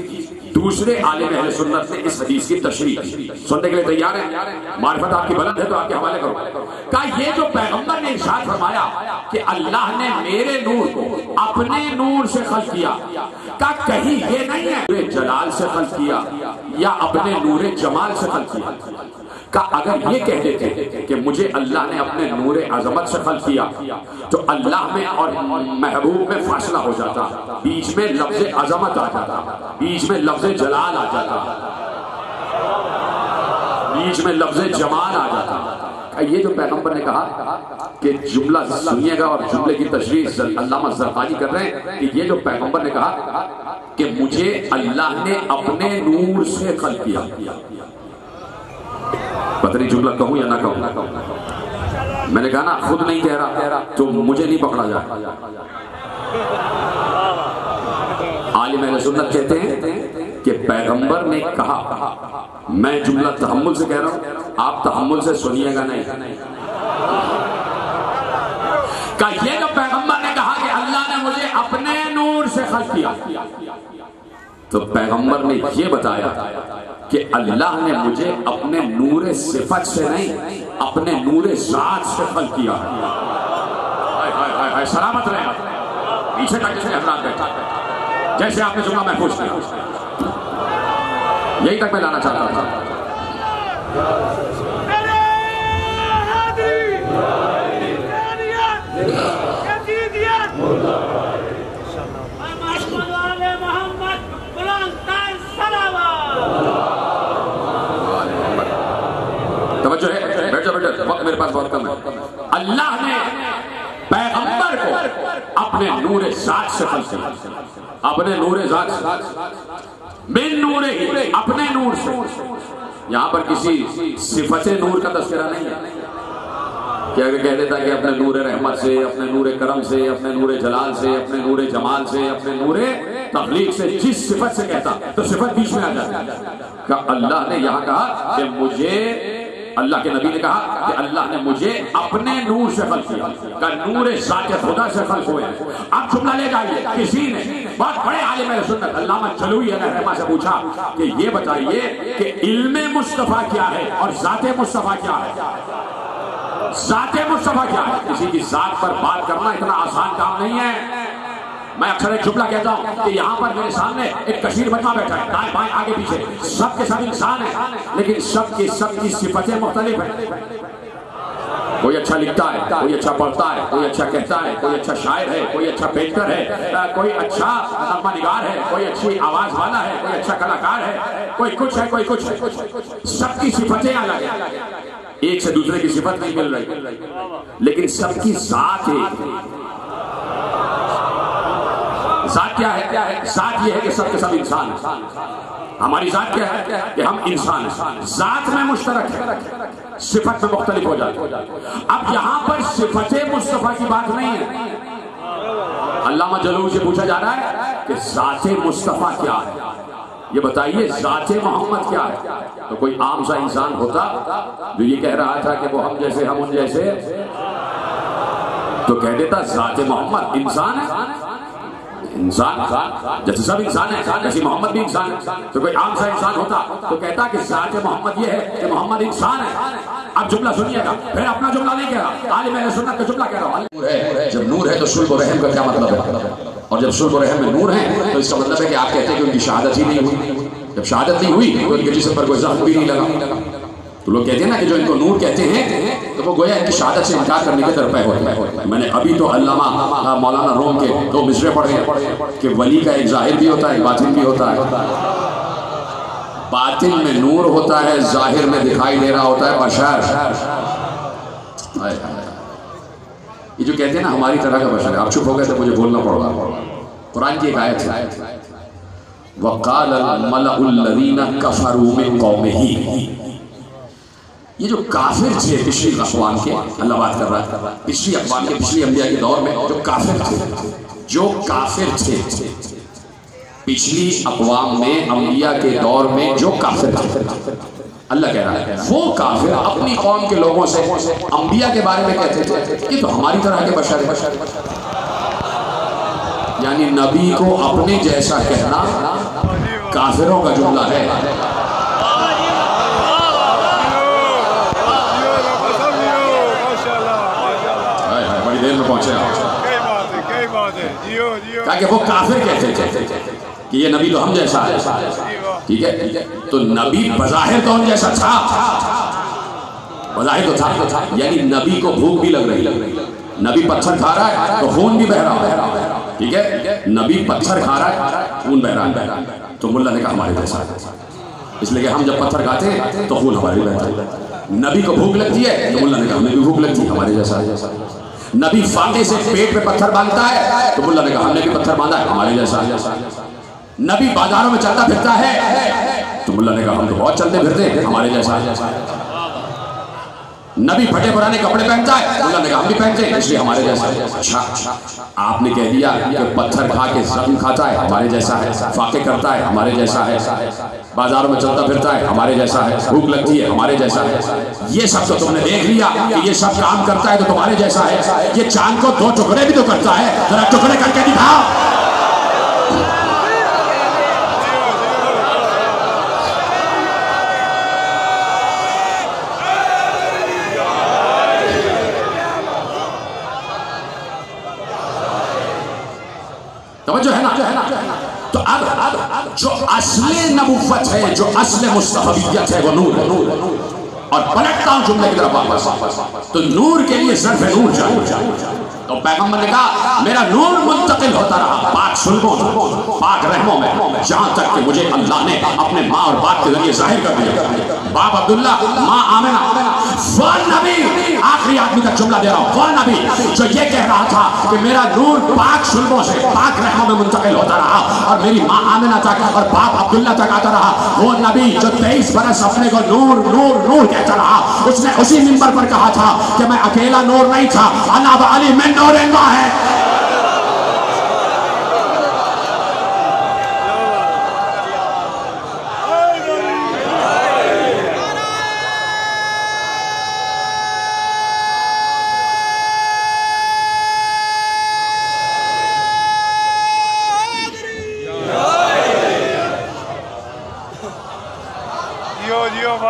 دوسرے عالم اہل سنت نے اس حدیث کی تشریح کی. سننے کے لیے تیار ہیں؟ معرفت آپ کی بلند ہے تو آپ کے حوالے کرو. کہا یہ جو پیغمبر نے ارشاد فرمایا کہ اللہ نے میرے نور کو اپنے نور سے خلق کیا، کہا کہیں یہ نہیں ہے نور جلال سے خلق کیا یا اپنے نور جمال سے خلق کیا. کہا اگر یہ کہہ دیتے کہ مجھے اللہ نے اپنے نور عظمت سے خلق کیا تو اللہ میں اور محبوب میں فاصلہ ہو جاتا، بیچ میں لفظ عظمت آ جاتا، بیچ میں لفظ جلال آ جاتا، بیچ میں لفظ جمال آ جاتا. یہ جو پیغمبر نے کہا کہ جملہ سنیے گا اور جملے کی تشریح علامہ زرقانی کر رہے ہیں کہ یہ جو پیغمبر نے کہا کہ مجھے اللہ نے اپنے نور سے خلق کیا، پتہ نہیں جملہ کہوں یا نہ کہوں. میں نے کہا نا خود نہیں کہہ رہا تو مجھے نہیں پکڑا جائے. عالم اہل سنت کہتے ہیں کہ پیغمبر نے کہا، میں جملہ تحمل سے کہہ رہا ہوں، آپ تحمل سے سنیے گا نہیں. کہ یہ جو پیغمبر نے کہا کہ اللہ نے مجھے اپنے نور سے خلق کیا، تو پیغمبر نے یہ بتایا کہ اللہ نے مجھے اپنے نور صفت سے نہیں اپنے نور ذات سے خلق کیا ہے. سلامت رہے پیچھے تک جیسے حضرات بیٹھا جیسے آپ نے جملہ محفوظ کیا، یہی تک میں لانا چاہتا تھا. توجہ ہے، بیٹھ جاؤ، وقت میرے پاس بہت کم ہے. اللہ نے پیغمبر کو اپنے نور ذات سے خلق کیا، اپنے نور ذات سے، من نور ہی، اپنے نور سے. یہاں پر کسی صفت نور کا تذکرہ نہیں ہے کہ اگر کہہ دیتا کہ اپنے نور رحمت سے، اپنے نور کرم سے، اپنے نور جلال سے، اپنے نور جمال سے، اپنے نور تخلیق سے، جس صفت سے کہتا تو صفت بیچ میں آ جاتی. کہ اللہ نے یہاں کہا کہ مجھے، اللہ کے نبی نے کہا کہ اللہ نے مجھے اپنے نور سے خلق کیا، کہ نور ذات خدا سے خلق ہوئے. اب جملہ لے جائیے، کسی نے بہت بڑے عالم اہل سنت علامہ جلوی علیہ رحمہ سے پوچھا کہ یہ بتائیے کہ علم مصطفیٰ کیا ہے اور ذات مصطفیٰ کیا ہے. ذات مصطفیٰ کیا ہے؟ کسی کی ذات پر بات کرنا اتنا آسان کام نہیں ہے. میں اکثر ایک جملہ کہتا ہوں کہ یہاں پر میرے سامنے ایک کثیر بچہ بیٹھا ہے، دائیں بائیں آگے پیچھے، سب کے سب انسان ہیں لیکن سب کی صفتیں مختلف ہیں. کوئی اچھا لکھتا ہے، کوئی اچھا پڑھتا ہے، کوئی اچھا کہتا ہے، کوئی اچھا شاعر ہے، کوئی اچھا پینٹر ہے، کوئی اچھا نغمہ نگار ہے، کوئی اچھی آواز والا ہے، کوئی اچھا کلاکار ہے، کوئی کچھ ہے، کوئی کچھ ہے. سب کی صفتیں الگ ہیں، ایک سے دوسرے کی صفت نہیں مل رہی لیکن سب کی ذات ایک ہے. ذات کیا ہے؟ ذات یہ ہے کہ سب کے سب انسان ہیں. ہماری ذات کیا ہے کہ ہم انسان ہیں. ذات میں مشترک ہے، صفت میں مختلف ہو جاتی. اب یہاں پر صفت مصطفیٰ کی بات نہیں ہے. علامہ جلوی سے پوچھا جا رہا ہے کہ ذات مصطفیٰ کیا ہے، یہ بتائیے ذات محمد کیا ہے. تو کوئی عام سا انسان ہوتا جو یہ کہہ رہا تھا کہ وہ ہم جیسے، ہم ان جیسے، تو کہہ دیتا ذات محمد انسان ہے. انسان جیسے سب انسان ہیں جیسے محمد بھی انسان ہے. تو کوئی عام سا انسان ہوتا تو کہتا کہ ذات محمد یہ ہے کہ محمد انسان ہے. اب جملہ سنیے گا، پھر اپنا جملہ نہیں کہہ رہا، عالم اہل سنت کا جملہ کہہ رہا ہوں. جب نور ہے تو صلب و رحم کا کیا مطلب ہے؟ اور جب صلب و رحم میں نور ہے تو اس کا مطلب ہے کہ آپ کہتے ہیں کہ ان کی شہادت ہی نہیں ہوئی. جب شہادت نہیں ہوئی تو ان کے جسم پر کوئی زخم بھی نہیں لگا. تو لوگ کہتے ہیں نا کہ جو ان کو نور کہتے ہیں تو وہ گویا ان کی شہادت سے انکار کرنے کے درپے ہوتے ہیں. میں نے ابھی تو علامہ مولانا روم کے 2 مصرے پڑھے ہیں کہ ولی کا ایک ظاہر بھی ہوتا ہے، ایک باطن بھی ہوتا ہے. باطن میں نور ہوتا ہے، ظاہر میں دکھائی دے رہا ہوتا ہے بشر. یہ جو کہتے ہیں نا ہماری طرح کا بشر ہے، آپ چپ ہو گئے تو مجھے بولنا پڑ رہا. قرآن کی ایک آیت ہے، وَقَالَ الْمَلَأُ الَّذِينَ كَفَرُوا مِن قَوْمِهِ. یہ جو کافر تھے پچھلی اقوام کے، اللہ بات کر رہا ہے پچھلی اقوام کے، پچھلی انبیاء کے دور میں جو کافر تھے، پچھلی اقوام میں انبیاء کے دور میں جو کافر تھے، اللہ کہہ رہا ہے وہ کافر اپنی قوم کے لوگوں سے انبیاء کے بارے میں کہتے تھے یہ تو ہماری طرح کے بشر ہیں. یعنی نبی کو اپنے جیسا کہنا کافروں کا جملہ ہے. بڑی دیر میں پہنچے آپ. تاکہ وہ کافر کہتے تھے کہ یہ نبی تو ہم جیسا ہے. ٹھیک ہے، تو نبی بظاہر تو ہم جیسا تھا، بظاہر تو تھا، یعنی نبی کو بھوک بھی لگ رہی. نبی پتھر کھا رہا ہے تو خون بھی بہ رہا ہے. ٹھیک ہے، نبی پتھر کھا رہا ہے خون بہ رہا ہے. تو ملا نے کہا ہمارے جیسا ہے، اس لیے کہ ہم جب پتھر کھاتے ہیں تو خون ہمارے بہتا ہے. نبی کو بھوک لگتی ہے تو ملا نے کہا ہمیں بھی بھوک لگتی ہے، ہمارے جیسا ہے. نبی فاقے سے پیٹ پہ پتھر باندھتا ہے تو ملا نے کہا ہم نے بھی پتھر باندھا ہے، ہمارے جیسا ہے. نبی بازاروں میں چلتا پھرتا ہے تو ملا نے کہا ہم تو بہت چلتے پھرتے ہیں، ہمارے جیسا ہے. نبی پھٹے پرانے کپڑے پہنتا ہے، ملا نے کہا ہم بھی پہنتے ہیں، اس لیے ہمارے جیسا ہے. اچھا آپ نے کہہ دیا کہ پتھر کھا کے زخم کھاتا ہے، ہمارے جیسا ہے. فاقے کرتا ہے، ہمارے جیسا ہے. بازاروں میں چلتا پھرتا ہے، ہمارے جیسا ہے. بھوک لگتی ہے، ہمارے جیسا ہے. یہ سب تو تم نے دیکھ لیا کہ یہ سب کام کرتا ہے تو تمہارے جیسا ہے. یہ چاند کو 2 ٹکڑے بھی تو کرتا ہے، ذرا ٹکڑے کر کے دکھاؤ. توجہ ہے نا؟ تو اب جو اصل نبوت ہے، جو اصل مستحبیت ہے، وہ نور ہے. اور پلٹتا ہوں جملے کی طرف واپس. تو نور کے لیے ظرف نور چاہیے. تو پیغمبر نے کہا میرا نور منتقل ہوتا رہا پاک سلبوں میں، پاک رحموں میں، جہاں تک کہ مجھے اللہ نے اپنے ماں اور باپ کے ذریعے ظاہر کر دیا. باپ عبداللہ، ماں آمنہ. وہ نبی، آخری آدمی کا جملہ دے رہا ہوں، وہ نبی جو یہ کہہ رہا تھا کہ میرا نور پاک سلبوں سے پاک رحموں میں منتقل ہوتا رہا اور میری ماں آمنہ تک اور باپ عبداللہ تک آتا رہا. وہ نبی جو 23 برس اپنے کو نور نور نور کہتا رہا، اس نے اسی منبر پر کہا تھا کہ میں اکیلا نور نہیں تھا، انا بعلی من نور اللہ ہے.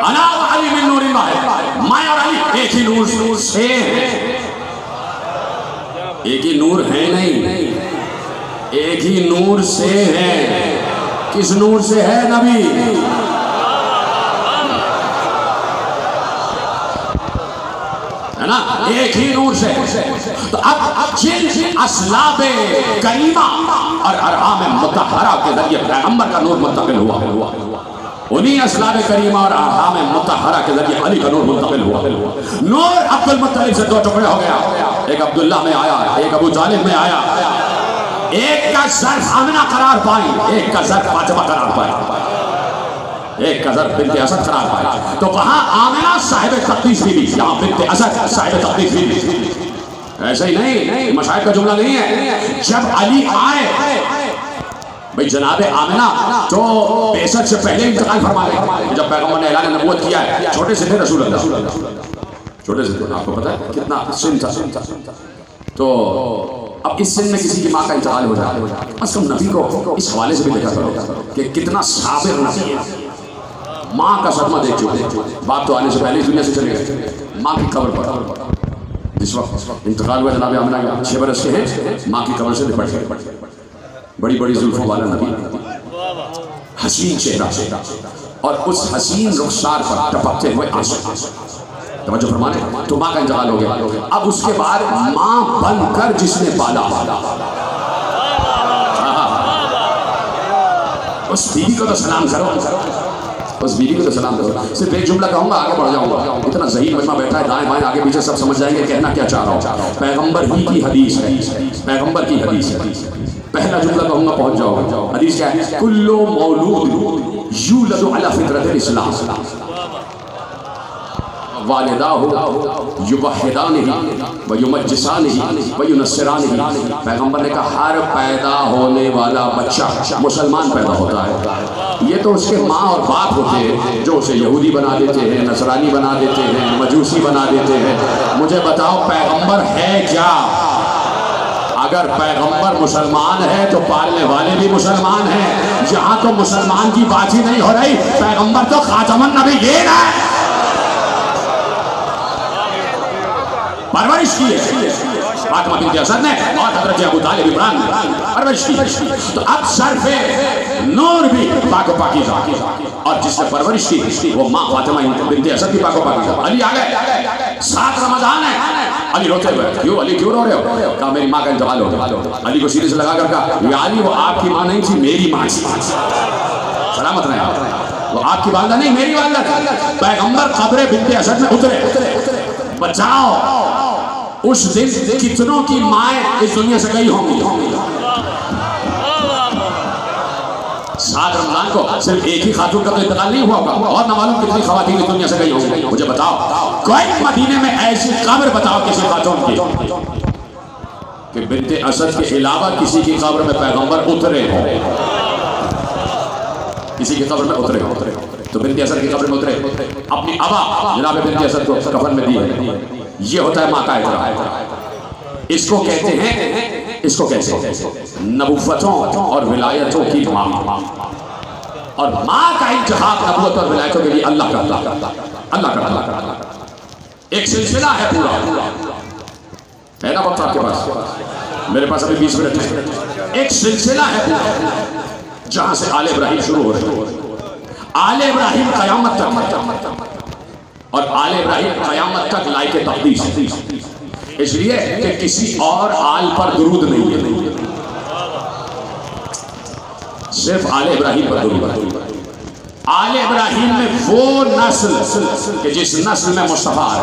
انا بعلی من نور اللہ ہے. میں اور علی ایک ہی نور سے ہیں. ایک ہی نور ہے نہیں، ایک ہی نور سے ہے. کس نور سے ہے نبی؟ ہے نا، ایک ہی نور سے. تو اب جن اسلاب کریمہ اور ارحام مطہرہ کے ذریعے پیغمبر کا نور منتقل ہوا، انہی اسلاب کریمہ اور ارحام مطہرہ کے ذریعے علی کا نور منتقل ہوا. نور عبد المطلب سے 2 ٹکڑے ہو گیا. ایک عبداللہ میں آیا، ایک ابو طالب میں آیا. ایک کا ظرف آمنہ قرار پائی، ایک کا ظرف فاطمہ قرار پائی، ایک کا ظرف بنت اسد قرار پائی. تو وہاں آمنہ صاحب تقدیس بھی، یہاں بنت اسد صاحب تقدیس بھی. ایسا ہی نہیں، مشاہد کا جملہ نہیں ہے. جب علی آئے بھئی جناب آمنہ تو بعثت سے پہلے انتقال فرما گئے. جب پیغمبر نے اعلان نبوت کیا ہے، چھوٹے سے تھے رسول اللہ، چھوٹے سے تھے. آپ کو پتہ ہے کتنا سن تھا. تو اب اس سن میں کسی کی ماں کا انتقال ہو جائے، بس تم نبی کو اس حوالے سے بھی دیکھا کرو کہ کتنا صابر نبی ہے. ماں کا صدمہ دیکھ چکے. باپ تو آنے سے پہلے اس دنیا سے چلے گئے. ماں کی قبر پر جس وقت انتقال ہوا جناب آمنہ کا 6 برس کے ہیں، ماں کی قبر سے لپٹ گئے. بڑی بڑی زلفوں والا نبی، حسین چہرہ، اور اس حسین رخسار پر ٹپکتے ہوئے آنسو. توجہ فرمانے. تو ماں کا انتقال ہو گیا. اب اس کے بعد ماں بن کر جس نے پالا، اس بیوی کو تو سلام کرو، اس بیوی کو تو سلام کرو. صرف ایک جملہ کہوں گا، آگے بڑھ جاؤں گا. اتنا ذہین مجمع بیٹھا ہے، دائیں بائیں آگے پیچھے سب سمجھ جائیں گے کہنا کیا چاہ رہا ہوں. پیغمبر ہی کی حدیث ہے، پیغمبر کی حدیث ہے. پہلا جملہ کہوں گا پہنچ جاؤ گا. حدیث کیا ہے؟ کل مولود یولد علی فطرت الاسلام والداہ یوحدانہ ویمجسانہ وینصرانہ. پیغمبر نے کہا ہر پیدا ہونے والا بچہ مسلمان پیدا ہوتا ہے. یہ تو اس کے ماں اور باپ ہوتے ہیں جو اسے یہودی بنا دیتے ہیں، نصرانی بنا دیتے ہیں، مجوسی بنا دیتے ہیں. مجھے بتاؤ پیغمبر ہے کیا؟ اگر پیغمبر مسلمان ہے تو پالنے والے بھی مسلمان ہیں. یہاں تو مسلمان کی بات ہی نہیں ہو رہی, پیغمبر تو خاتم النبیین ہے. پرورش کی ہے فاطمہ بنت اسد نے اور حضرت ابو طالب عمران نے پرورش کی. تو اب صرف نور بھی پاک و پاکیزہ, اور جس نے پرورش کی وہ ماں فاطمہ بنت اسد کی پاک و پاکیزہ. علی آ گئے, 7 رمضان ہے. علی روتے ہوئے, کیوں علی کیوں رو رہے ہو؟ کہا میری ماں کا انتقال ہو گیا. علی کو سینے سے لگا کر کہا یا علی وہ آپ کی ماں نہیں تھی, میری ماں تھی. سلامت رہے آپ, وہ آپ کی والدہ نہیں میری والدہ تھی. پیغمبر قبر بنت اسد میں اترے, بچاؤ اس دن کتنوں کی مائیں اس دنیا سے گئی ہوں گی. 7 رمضان کو صرف ایک ہی خاتون کا تو انتقال نہیں ہوا ہوگا, اور نہ معلوم کتنی خواتین اس دنیا سے گئی ہوں گی. مجھے بتاؤ کوئی مدینے میں ایسی قبر بتاؤ کسی خاتون کی کہ بنت اسد کے علاوہ کسی کی قبر میں پیغمبر اترے ہوں, کسی کی قبر میں اترے ہوں. تو بنت اسد کی قبر میں اترے, اپنی ابا جناب بنت اسد کو کفن میں دی ہے. یہ ہوتا ہے ماں کا احترام. اس کو کہتے ہیں, اس کو کہتے ہیں نبوتوں اور ولایتوں کی ماں. اور ماں کا انتخاب نبوت اور ولایتوں کے لیے اللہ کرتا. ایک سلسلہ ہے پورا, ہے نا وقت آپ کے پاس؟ میرے پاس ابھی 20 منٹ ہے. ایک سلسلہ ہے پورا جہاں سے آل ابراہیم شروع ہو رہے ہیں. آل ابراہیم قیامت تک, اور آل ابراہیم قیامت تک لائق تقدیس, اس لیے کہ کسی اور آل پر درود نہیں ہے, صرف آل ابراہیم پر درود. آل ابراہیم میں وہ نسل کہ جس نسل میں مصطفیٰ ہے.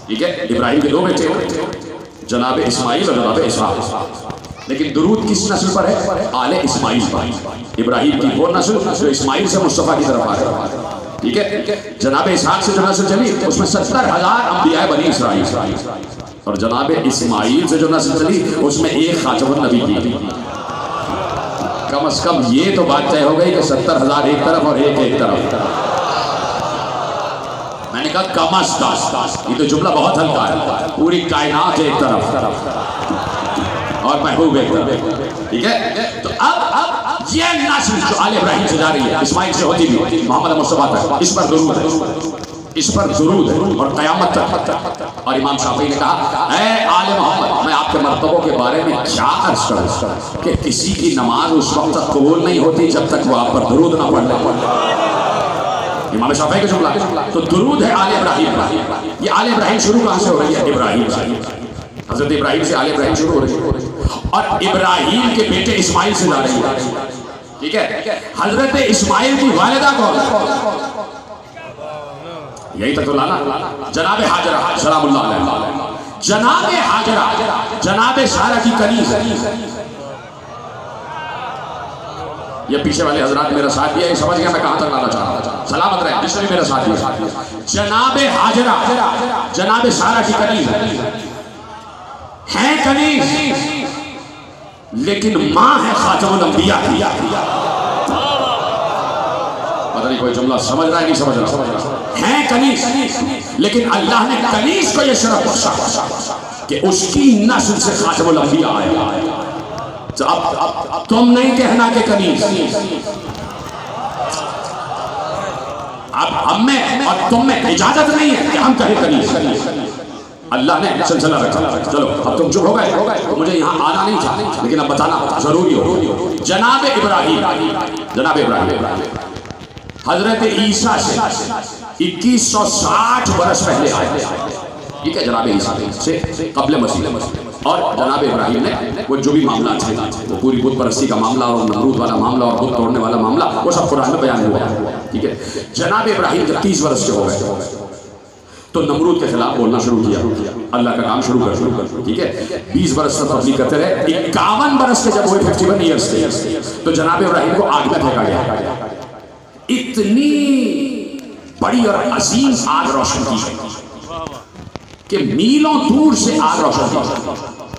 ٹھیک ہے, ابراہیم کے 2 بیٹے ہوئے, جناب اسماعیل اور جناب اسحاق. لیکن درود کس نسل پر ہے؟ آل اسماعیل پر. ابراہیم کی وہ نسل جو اسماعیل سے مصطفیٰ کی طرف آ رہے. ٹھیک ہے, جناب اسحاق سے جو نسل چلی اس میں 70,000 انبیاء بنی اسرائیل, اور جناب اسماعیل سے جو نسل چلی اس میں ایک خاتم النبی کی. کم از کم یہ تو بات طے ہو گئی کہ 70,000 ایک طرف اور ایک طرف. میں نے کہا کم از کم, یہ تو جملہ بہت ہلکا ہے. پوری کائنات ایک طرف اور محبوب ایک طرف. ٹھیک ہے, تو اب یہ نسل جو آل ابراہیم سے جا رہی ہے, اسماعیل سے ہوتی بھی محمد مصطفیٰ تک, اس پر درود ہے, اس پر درود ہے, اور قیامت تک. اور امام شافعی نے کہا اے آل محمد, میں آپ کے مرتبوں کے بارے میں کیا عرض کروں کہ کسی کی نماز اس وقت تک قبول نہیں ہوتی جب تک وہ آپ پر درود نہ پڑھ لے. امام شافعی کا جملہ. تو درود ہے آل ابراہیم. یہ آل ابراہیم شروع کہاں سے ہو رہی ہے؟ ابراہیم سے. حضرت ابراہیم سے آل ابراہیم شروع ہو رہی ہے, اور ابراہیم کے بیٹے اسماعیل سے جا رہی ہے. ٹھیک ہے, حضرت اسماعیل کی والدہ کون ہے؟ یہی تک تو لانا, جناب حاجرہ سلام اللہ علیہ. جناب حاجرہ جناب سارہ کی کنیز. یہ پیچھے والے حضرات میرا ساتھ دیا, یہ سمجھ گیا میں کہاں تک لانا چاہ رہا ہوں. سلامت رہے, جس نے میرا ساتھ دیا. جناب حاجرہ جناب سارہ کی کنیز ہیں, کنیز, لیکن ماں ہے خاتم الانبیاء کی. پتہ نہیں کوئی جملہ سمجھ رہا ہے نہیں سمجھ رہا. ہیں کنیز, لیکن اللہ نے کنیز کو یہ شرف بخشا کہ اس کی نسل سے خاتم الانبیاء آئے. تو اب تم نہیں کہنا کہ کنیز, اب ہم میں اور تم میں اجازت نہیں ہے کہ ہم کہیں کنیز. اللہ نے سلسلہ رکھا. چلو اب تم چپ ہو گئے, مجھے یہاں آنا نہیں تھا, لیکن اب بتانا ضروری ہو. جناب ابراہیم حضرت عیسیٰ سے 2160 برس پہلے آئے. ٹھیک ہے, جناب عیسیٰ سے قبل مسیح. اور جناب ابراہیم نے وہ جو بھی معاملات تھے, وہ پوری بت پرستی کا معاملہ اور نمرود والا معاملہ اور بت توڑنے والا معاملہ, وہ سب قرآن میں بیان ہوا. ٹھیک ہے, جناب ابراہیم جب 30 برس کے ہو گئے تو نمرود کے خلاف بولنا شروع کیا, اللہ کا کام شروع کر. ٹھیک ہے, 20 برس تک تبلیغ کرتے رہے. 51 برس کے جب ہوئے 51 ایئرس کے, تو جناب ابراہیم کو آگ میں پھینکا گیا. اتنی بڑی اور عظیم آگ روشن کی کہ میلوں دور سے آگ روشن کی.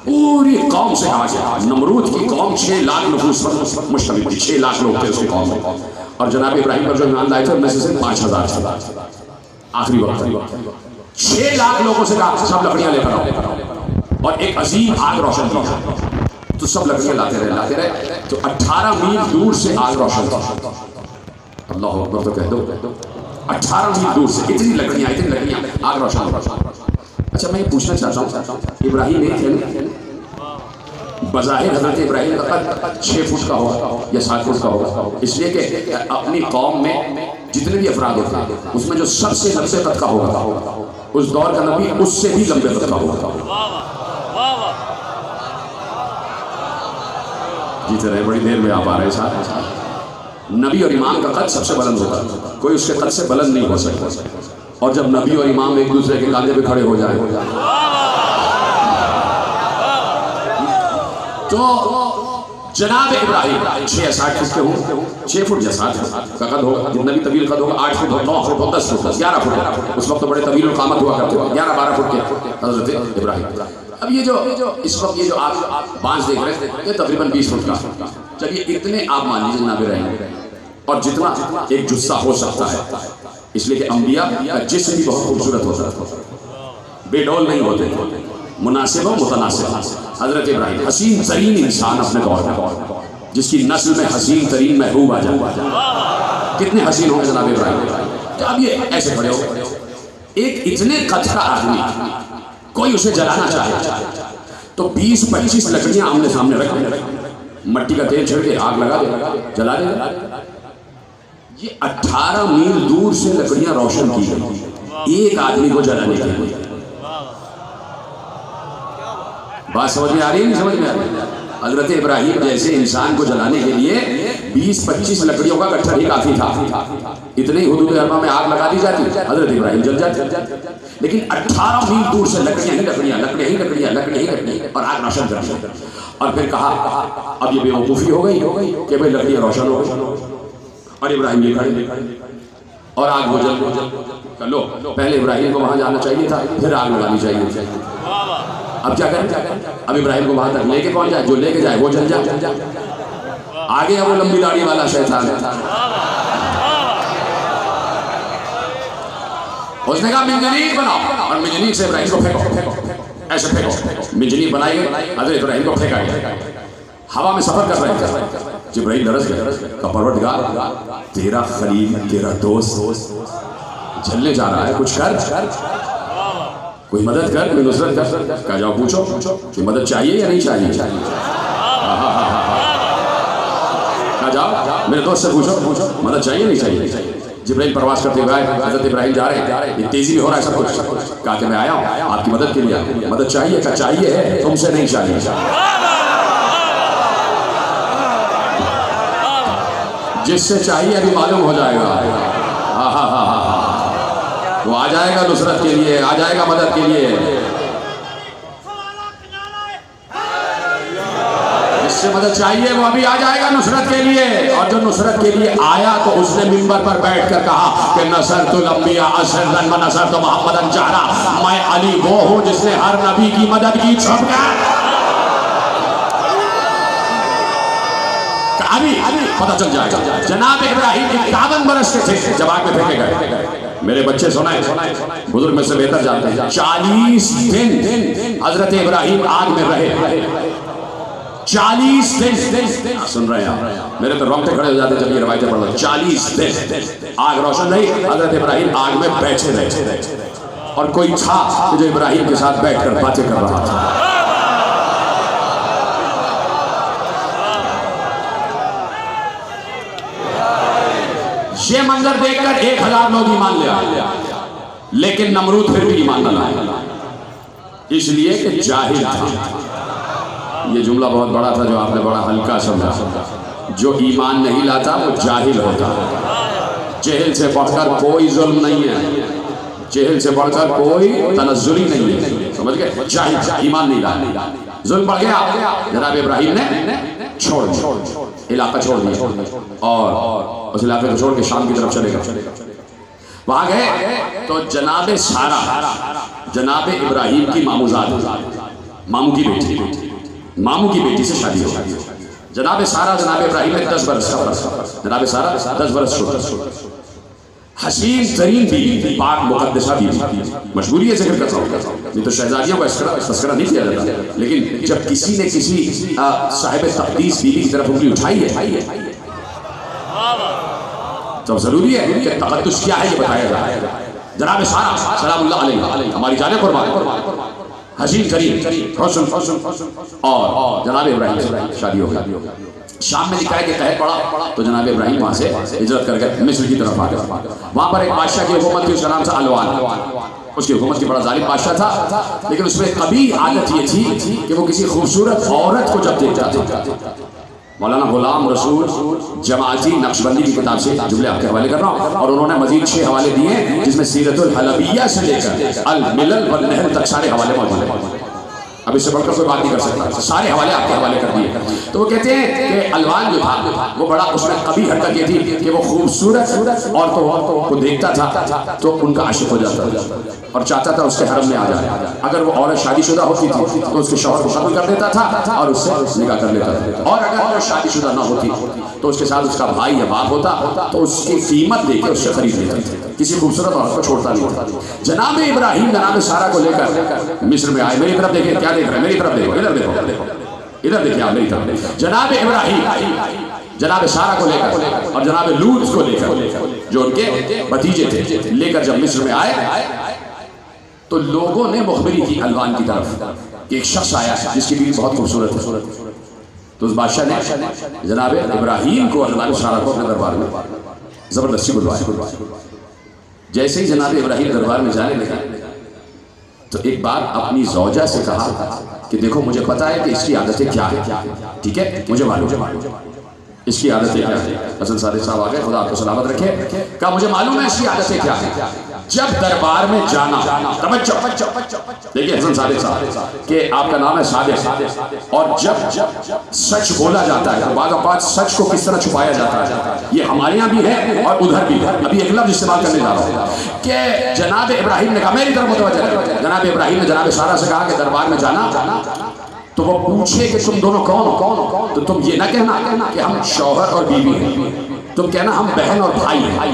پوری قوم سے کہا گیا, نمرود کی قوم 6 لاکھ نفوس پر مشتمل تھی. 6 لاکھ لوگ تھے اس کی قوم میں, اور جناب ابراہیم پر جو ایمان لائے تھے ان میں سے 5000 آخری وقت 6 لاکھ لوگوں سے کہا سب لکڑیاں لے کر آؤ. اور ایک عظیم آگ روشن کی جائے تو سب لکڑیاں لاتے رہے تو 18 میل دور سے آگ روشن کی. اللہ اکبر تو کہہ دو. 18 میل دور سے اتنی لکڑیاں آگ روشن. اچھا میں یہ پوچھنا چاہتا ہوں ابراہیم ایک تھے بظاہر حضرت ابراہیم کا قد 6 فٹ کا ہوگا یا 7 فٹ کا ہوگا, اس لیے کہ اپنی قوم میں جتنے بھی افراد ہوتے ہیں اس میں جو سب سے لمبے قد کا ہوگا اس دور کا نبی اس سے بھی لمبے قد کا ہوگا. جیتے رہے, بڑی دیر میں آپ آ رہے ساتھ. نبی اور امام کا قد سب سے بلند ہوتا ہے, کوئی اس کے قد سے بلند نہیں ہو سکتا. اور جب نبی اور امام ایک دوسرے کے کاندھے پہ کھڑے ہو جائیں تو جناب ابراہیم 6 یا 7 فٹ کے ہوں, 6 فٹ یا 7 کا قد ہوگا, جتنا بھی طویل قد ہوگا 8 فٹ 9 فٹ 10 فٹ 11 فٹ. اس وقت تو بڑے طویل القامت ہوا کرتے ہیں, 11-12 فٹ کے حضرت ابراہیم. اب یہ جو اس وقت یہ جو آپ بانس دیکھ رہے ہیں یہ تقریباً 20 فٹ کا. چلیے اتنے آپ مان لیجیے جناب ابراہیم, اور جتنا ایک جثہ ہو سکتا ہے, اس لیے کہ انبیاء کا جسم بھی بہت خوبصورت ہوتا ہے, بے ڈول نہیں ہوتے, مناسب و متناسب. حضرت ابراہیم حسین ترین انسان اپنے دور میں, جس کی نسل میں حسین ترین محبوب آ جائے. کتنے حسین ہوں گے جناب ابراہیم. اب یہ ایسے کھڑے ہو, ایک اتنے قد کا آدمی کوئی اسے جلانا چاہے تو 20-25 لکڑیاں آمنے سامنے رکھ دیں, مٹی کا تیل چھڑ کے آگ لگا دے, جلا دے. یہ 18 میل دور سے لکڑیاں روشن کی گئی ایک آدمی کو جلانے کے لیے. بات سمجھ میں آ رہی ہے نہیں سمجھ میں آ رہی ہے؟ حضرت ابراہیم جیسے انسان کو جلانے کے لیے 20-25 لکڑیوں کا گٹھا ہی کافی تھا. اتنے ہی حدود اربع میں آگ لگا دی جاتی, حضرت ابراہیم جل جاتے. لیکن 18 میل دور سے لکڑیاں ہی لکڑیاں اور آگ روشن کر دی. اور پھر کہا اب یہ بے وقوفی ہو گئی کہ بھئی لکڑیاں روشن ہو گئی اور ابراہیم یہ کھڑے اور آگ وہ جل کر لو. پہلے ابراہیم کو وہاں جانا چاہیے تھا, پھر آگ لگانی چاہیے. اب کیا کریں, اب ابراہیم کو وہاں تک لے کے پہنچ جائے, جو لے کے جائے وہ جل جائے. آگے وہ لمبی داڑھی والا شیطان ہے, اس نے کہا منجنیق بناؤ, اور منجنیق سے ابراہیم کو پھینکو, ایسے پھینکو. منجنیق بنائی گئی, حضرت ابراہیم کو پھینکا گیا. ہوا میں سفر کر رہے تھے, جبرائیل لرز گئے کہ پروردگار تیرا خلیل تیرا دوست جلنے جا رہا ہے, کچھ کر, کوئی مدد کر, کوئی نصرت کر. کہا جاؤ پوچھو کوئی مدد چاہیے یا نہیں چاہیے. کہا جاؤ میرے دوست سے پوچھو مدد چاہیے نہیں چاہیے. جبرائیل پرواز کرتے ہوئے حضرت ابراہیم جا رہے ہیں, یہ تیزی بھی ہو رہا ہے سب کچھ. کہا کہ میں آیا ہوں آپ کی مدد کے لیے, مدد چاہیے. کہا چاہیے ہے, تم سے نہیں چاہیے. جس سے چاہیے ابھی معلوم ہو جائے گا. وہ آ جائے گا نصرت کے لیے, آ جائے گا مدد کے لیے. جس سے مدد چاہیے وہ ابھی آ جائے گا نصرت کے لیے. اور جو نصرت کے لیے آیا تو اس نے منبر پر بیٹھ کر کہا کہ نصرت الانبیاء سرا و نصرت محمدا جہرا. میں علی وہ ہوں جس نے ہر نبی کی مدد کی چھپ کر. ابھی پتہ چل جائے گا. جناب ابراہیم 51 برس کے تھے جب آگ میں پھینکے گئے. میرے بچے سنائیں, بزرگ میں سے بہتر جانتے ہیں. 40 دن حضرت ابراہیم آگ میں رہے. 40 دن سن رہے ہیں میرے تو رونگٹے کھڑے ہو جاتے جب یہ روایتیں پڑھ رہے. 40 دن آگ روشن رہی, حضرت ابراہیم آگ میں بیٹھے رہے. اور کوئی تھا جو ابراہیم کے ساتھ بیٹھ کر باتیں کر رہا تھا. یہ منظر دیکھ کر 1000 لوگ ایمان لے آئے, لیکن نمرود پھر بھی ایمان نہ لائے, اس لیے کہ جاہل تھا. یہ جملہ بہت بڑا تھا جو آپ نے بڑا ہلکا سمجھا. جو ایمان نہیں لاتا وہ جاہل ہوتا. جہل سے بڑھ کر کوئی ظلم نہیں ہے, جہل سے بڑھ کر کوئی تنزلی نہیں ہے. سمجھ گئے, جاہل ایمان نہیں لایا, ظلم بڑھ گیا. جناب ابراہیم نے چھوڑ دیا, علاقہ چھوڑ دیا, اور اس علاقے کو چھوڑ کے شام کی طرف چلے گا. وہاں گئے تو جناب سارا جناب ابراہیم کی ماموزاد, ماموں کی بیٹی سے شادی ہو. جناب سارا جناب ابراہیم میں 10 برس کا فرق. جناب سارا 10 برس چھوٹا. حسین ترین بیوی، پاک مقدسہ بیوی، مجبوری ہے ذکر کرتا ہوں، نہیں تو شہزادیوں کا تذکرہ نہیں کیا جاتا، لیکن جب کسی نے کسی صاحب تقدیس بیوی کی طرف انگلی اٹھائی ہے تو ضروری ہے کہ تقدس کیا ہے یہ بتایا جائے۔ جناب سارہ سلام اللہ علیہ ہماری جانیں قربان، حسین ترین حسن اور جناب ابراہیم سے شادی ہو گئی۔ شام میں لکھا ہے کہ قحط پڑا تو جناب ابراہیم وہاں سے ہجرت کر کے مصر کی طرف آ گئے۔ وہاں پر ایک بادشاہ کی حکومت تھی، اس کا نام تھا الوان، اس کی حکومت کی بڑا ظالم بادشاہ تھا، لیکن اس میں قبیح عادت یہ تھی کہ وہ کسی خوبصورت عورت کو جب دیکھتا تھا، مولانا غلام رسول جماعتی نقشبندی کی کتاب سے جملے آپ کے حوالے کر رہا ہوں، اور انہوں نے مزید 6 حوالے دیے ہیں جس میں سیرت الحلبیہ سے لے کر الملل والنحل تک سارے حوالے موجود ہیں۔ اب اس سے بڑھ کر کوئی بات نہیں کر سکتا، سارے حوالے آپ کے حوالے کر دیے۔ تو وہ کہتے ہیں کہ الوان جو تھا وہ بڑا اس میں قبیح حرکت یہ تھی کہ وہ خوبصورت عورتوں کو دیکھتا تھا تو ان کا عاشق ہو جاتا تھا اور چاہتا تھا اس کے حرم میں آ جائے۔ اگر وہ عورت شادی شدہ ہوتی تھی تو اس کے شوہر کو قتل کر دیتا تھا اور اس سے نکاح کر لیتا تھا، اور اگر وہ شادی شدہ نہ ہوتی تو اس کے ساتھ اس کا بھائی یا باپ ہوتا تو اس کی قیمت دے کے اس سے خرید لیتا تھا، کسی خوبصورت عورت کو چھوڑتا نہیں تھا۔ جناب ابراہیم جناب سارہ کو لے کر مصر میں آئے۔ میری طرف دیکھیں، کیا دیکھ رہے ہیں؟ میری طرف دیکھو، ادھر دیکھو، ادھر دیکھیں آپ میری طرف۔ جناب ابراہیم جناب سارہ کو لے کر اور جناب لوط کو لے کر جو ان کے بھتیجے تھے لے کر جب مصر میں آئے تو لوگوں نے مخبری کی الوان کی طرف کہ ایک شخص آیا جس کی بیوی بہت خوبصورت ہے۔ تو اس بادشاہ نے جناب ابراہیم کو اور جناب سارہ کو اپنے دربار میں زبردستی بلوایا۔ جیسے ہی جناب ابراہیم دربار میں جانے لگے تو ایک بار اپنی زوجہ سے کہا کہ دیکھو مجھے پتا ہے کہ اس کی عادتیں کیا ہے، ٹھیک ہے، مجھے معلوم ہے اس کی عادتیں کیا ہے۔ حسن صادق صاحب آگئے، خدا آپ کو سلامت رکھے، کہا مجھے معلوم ہے اس کی عادتیں کیا ہے۔ جب دربار میں جانا، توجہ دیکھیں حسن صادق صاحب کہ آپ کا نام ہے صادق، اور جب سچ بولا جاتا ہے تو بعض اوقات سچ کو کس طرح چھپایا جاتا ہے، یہ ہمارے یہاں بھی ہے اور ادھر بھی ہے۔ ابھی ایک لفظ استعمال کرنے جا رہا ہوں کہ جناب ابراہیم نے کہا، میری طرف متوجہ ہے، جناب ابراہیم نے جناب سارہ سے کہا کہ دربار میں جانا تو وہ پوچھے کہ تم دونوں کون ہو، تو تم یہ نہ کہنا کہ ہم شوہر اور بیوی ہیں، تم کہنا ہم بہن اور بھائی ہیں،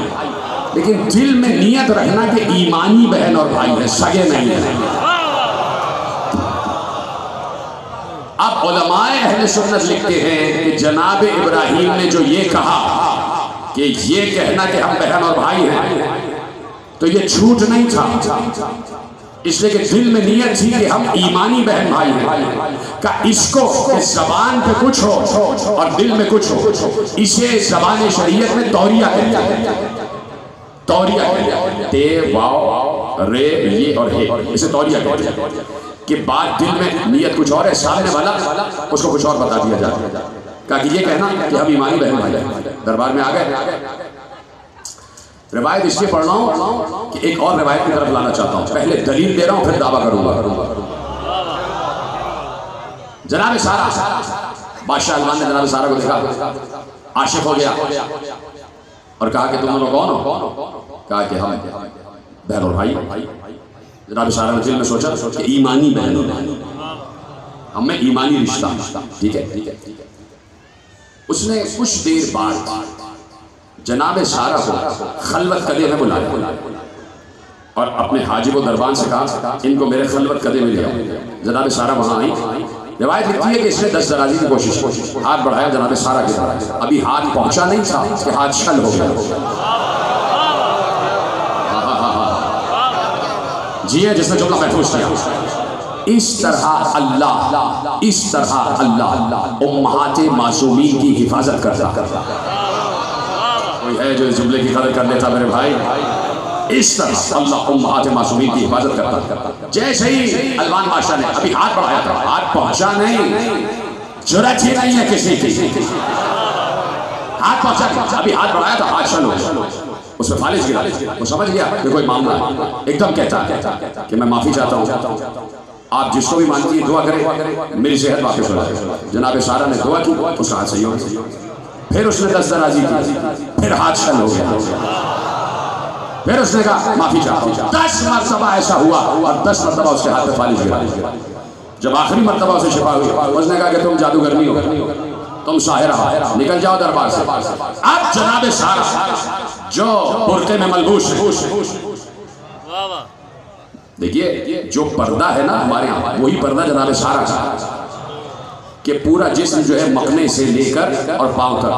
لیکن دل میں نیت رکھنا کہ ایمانی بہن اور بھائی ہیں، سگے نہیں ہیں۔ اب علماء اہل سنت لکھتے ہیں کہ جناب ابراہیم نے جو یہ کہا کہ یہ کہنا کہ ہم بہن اور بھائی ہیں تو یہ جھوٹ نہیں تھا، اس لئے کہ دل میں نیت تھی کہ ہم ایمانی بہن بھائی ہیں۔ کہ اس کو کہ زبان پہ کچھ ہو اور دل میں کچھ ہو، اسے زبان شریعت میں توریہ کہتے ہیں، توریہ تے واو رے یہ اور ہے، اسے توریہ کہتے ہیں کہ بات دل میں نیت کچھ اور ہے، سامنے والا اس کو کچھ اور بتا دیا جاتا ہے۔ کہا کہ یہ کہنا کہ ہم ایمانی بہن بھائی ہیں۔ دربار میں آگئے، روایت اس لیے پڑھ رہا ہوں کہ ایک اور روایت کی طرف لانا چاہتا ہوں، پہلے دلیل دے رہا ہوں پھر دعویٰ کروں گا۔ جناب سارہ، بادشاہ الوان نے جناب سارہ کو دیکھا، عاشق ہو گیا اور کہا کہ تم دونوں کون ہو؟ کہا کہ ہم بہن اور بھائی۔ جناب سارہ نے دل میں سوچا کہ ایمانی بہن اور بھائی، ہم میں ایمانی رشتہ، ٹھیک ہے۔ اس نے کچھ دیر بعد جناب سارہ کو خلوت قدے میں بلایا اور اپنے حاجب و دربان سے کہا ان کو میرے خلوت قدے میں لے آؤ۔ جناب سارہ وہاں آئی۔ روایت لکھتی ہے کہ اس نے دست درازی کی کوشش، ہاتھ بڑھایا جناب سارہ کے طرف، ابھی ہاتھ پہنچا نہیں تھا کہ ہاتھ چھل ہو گیا۔ جی ہے جس نے جملہ محفوظ کیا۔ اس طرح اللہ امہات معصومین کی حفاظت کرتا۔ کوئی ہے جو اس جملے کی قدر کر لیتا میرے بھائی؟ اس طرح اللہ امہات معصومین کی حفاظت کرتا۔ جیسے ہی الوان بادشاہ نے ابھی ہاتھ بڑھایا تھا، ہاتھ پہنچا نہیں، جرأت ہی نہیں ہے کسی کی، ہاتھ پہنچا، ابھی ہاتھ بڑھایا تھا، ہاتھ شل ہو گیا، اس میں فالج گرا، وہ سمجھ گیا کہ کوئی معاملہ ہے، ایک دم کہتا کہ میں معافی چاہتا ہوں، آپ جس کو بھی مانتی ہیں دعا کریں میری صحت واپس ہو جائے۔ جناب سارہ نے دعا کی، اس کا ہاتھ صحیح ہو گیا، پھر اس نے دست درازی کی، پھر ہاتھ شل ہو گیا، پھر اس نے کہا معافی چاہتا ہوں۔ 10 مرتبہ ایسا ہوا اور 10 مرتبہ اس کے ہاتھ پہ فالج گرا۔ جب آخری مرتبہ اسے شفا ہوئی، اس نے کہا کہ تم جادوگر نہیں ہو، تم ساحرہ نکل جاؤ دربار سے. اب جناب سارا جو برقعے میں ملبوس ہے، دیکھیے جو پردہ ہے نا ہمارے یہاں وہی پردہ جناب سارا کا، کہ پورا جسم جو ہے مکنے سے لے کر اور پاؤں تک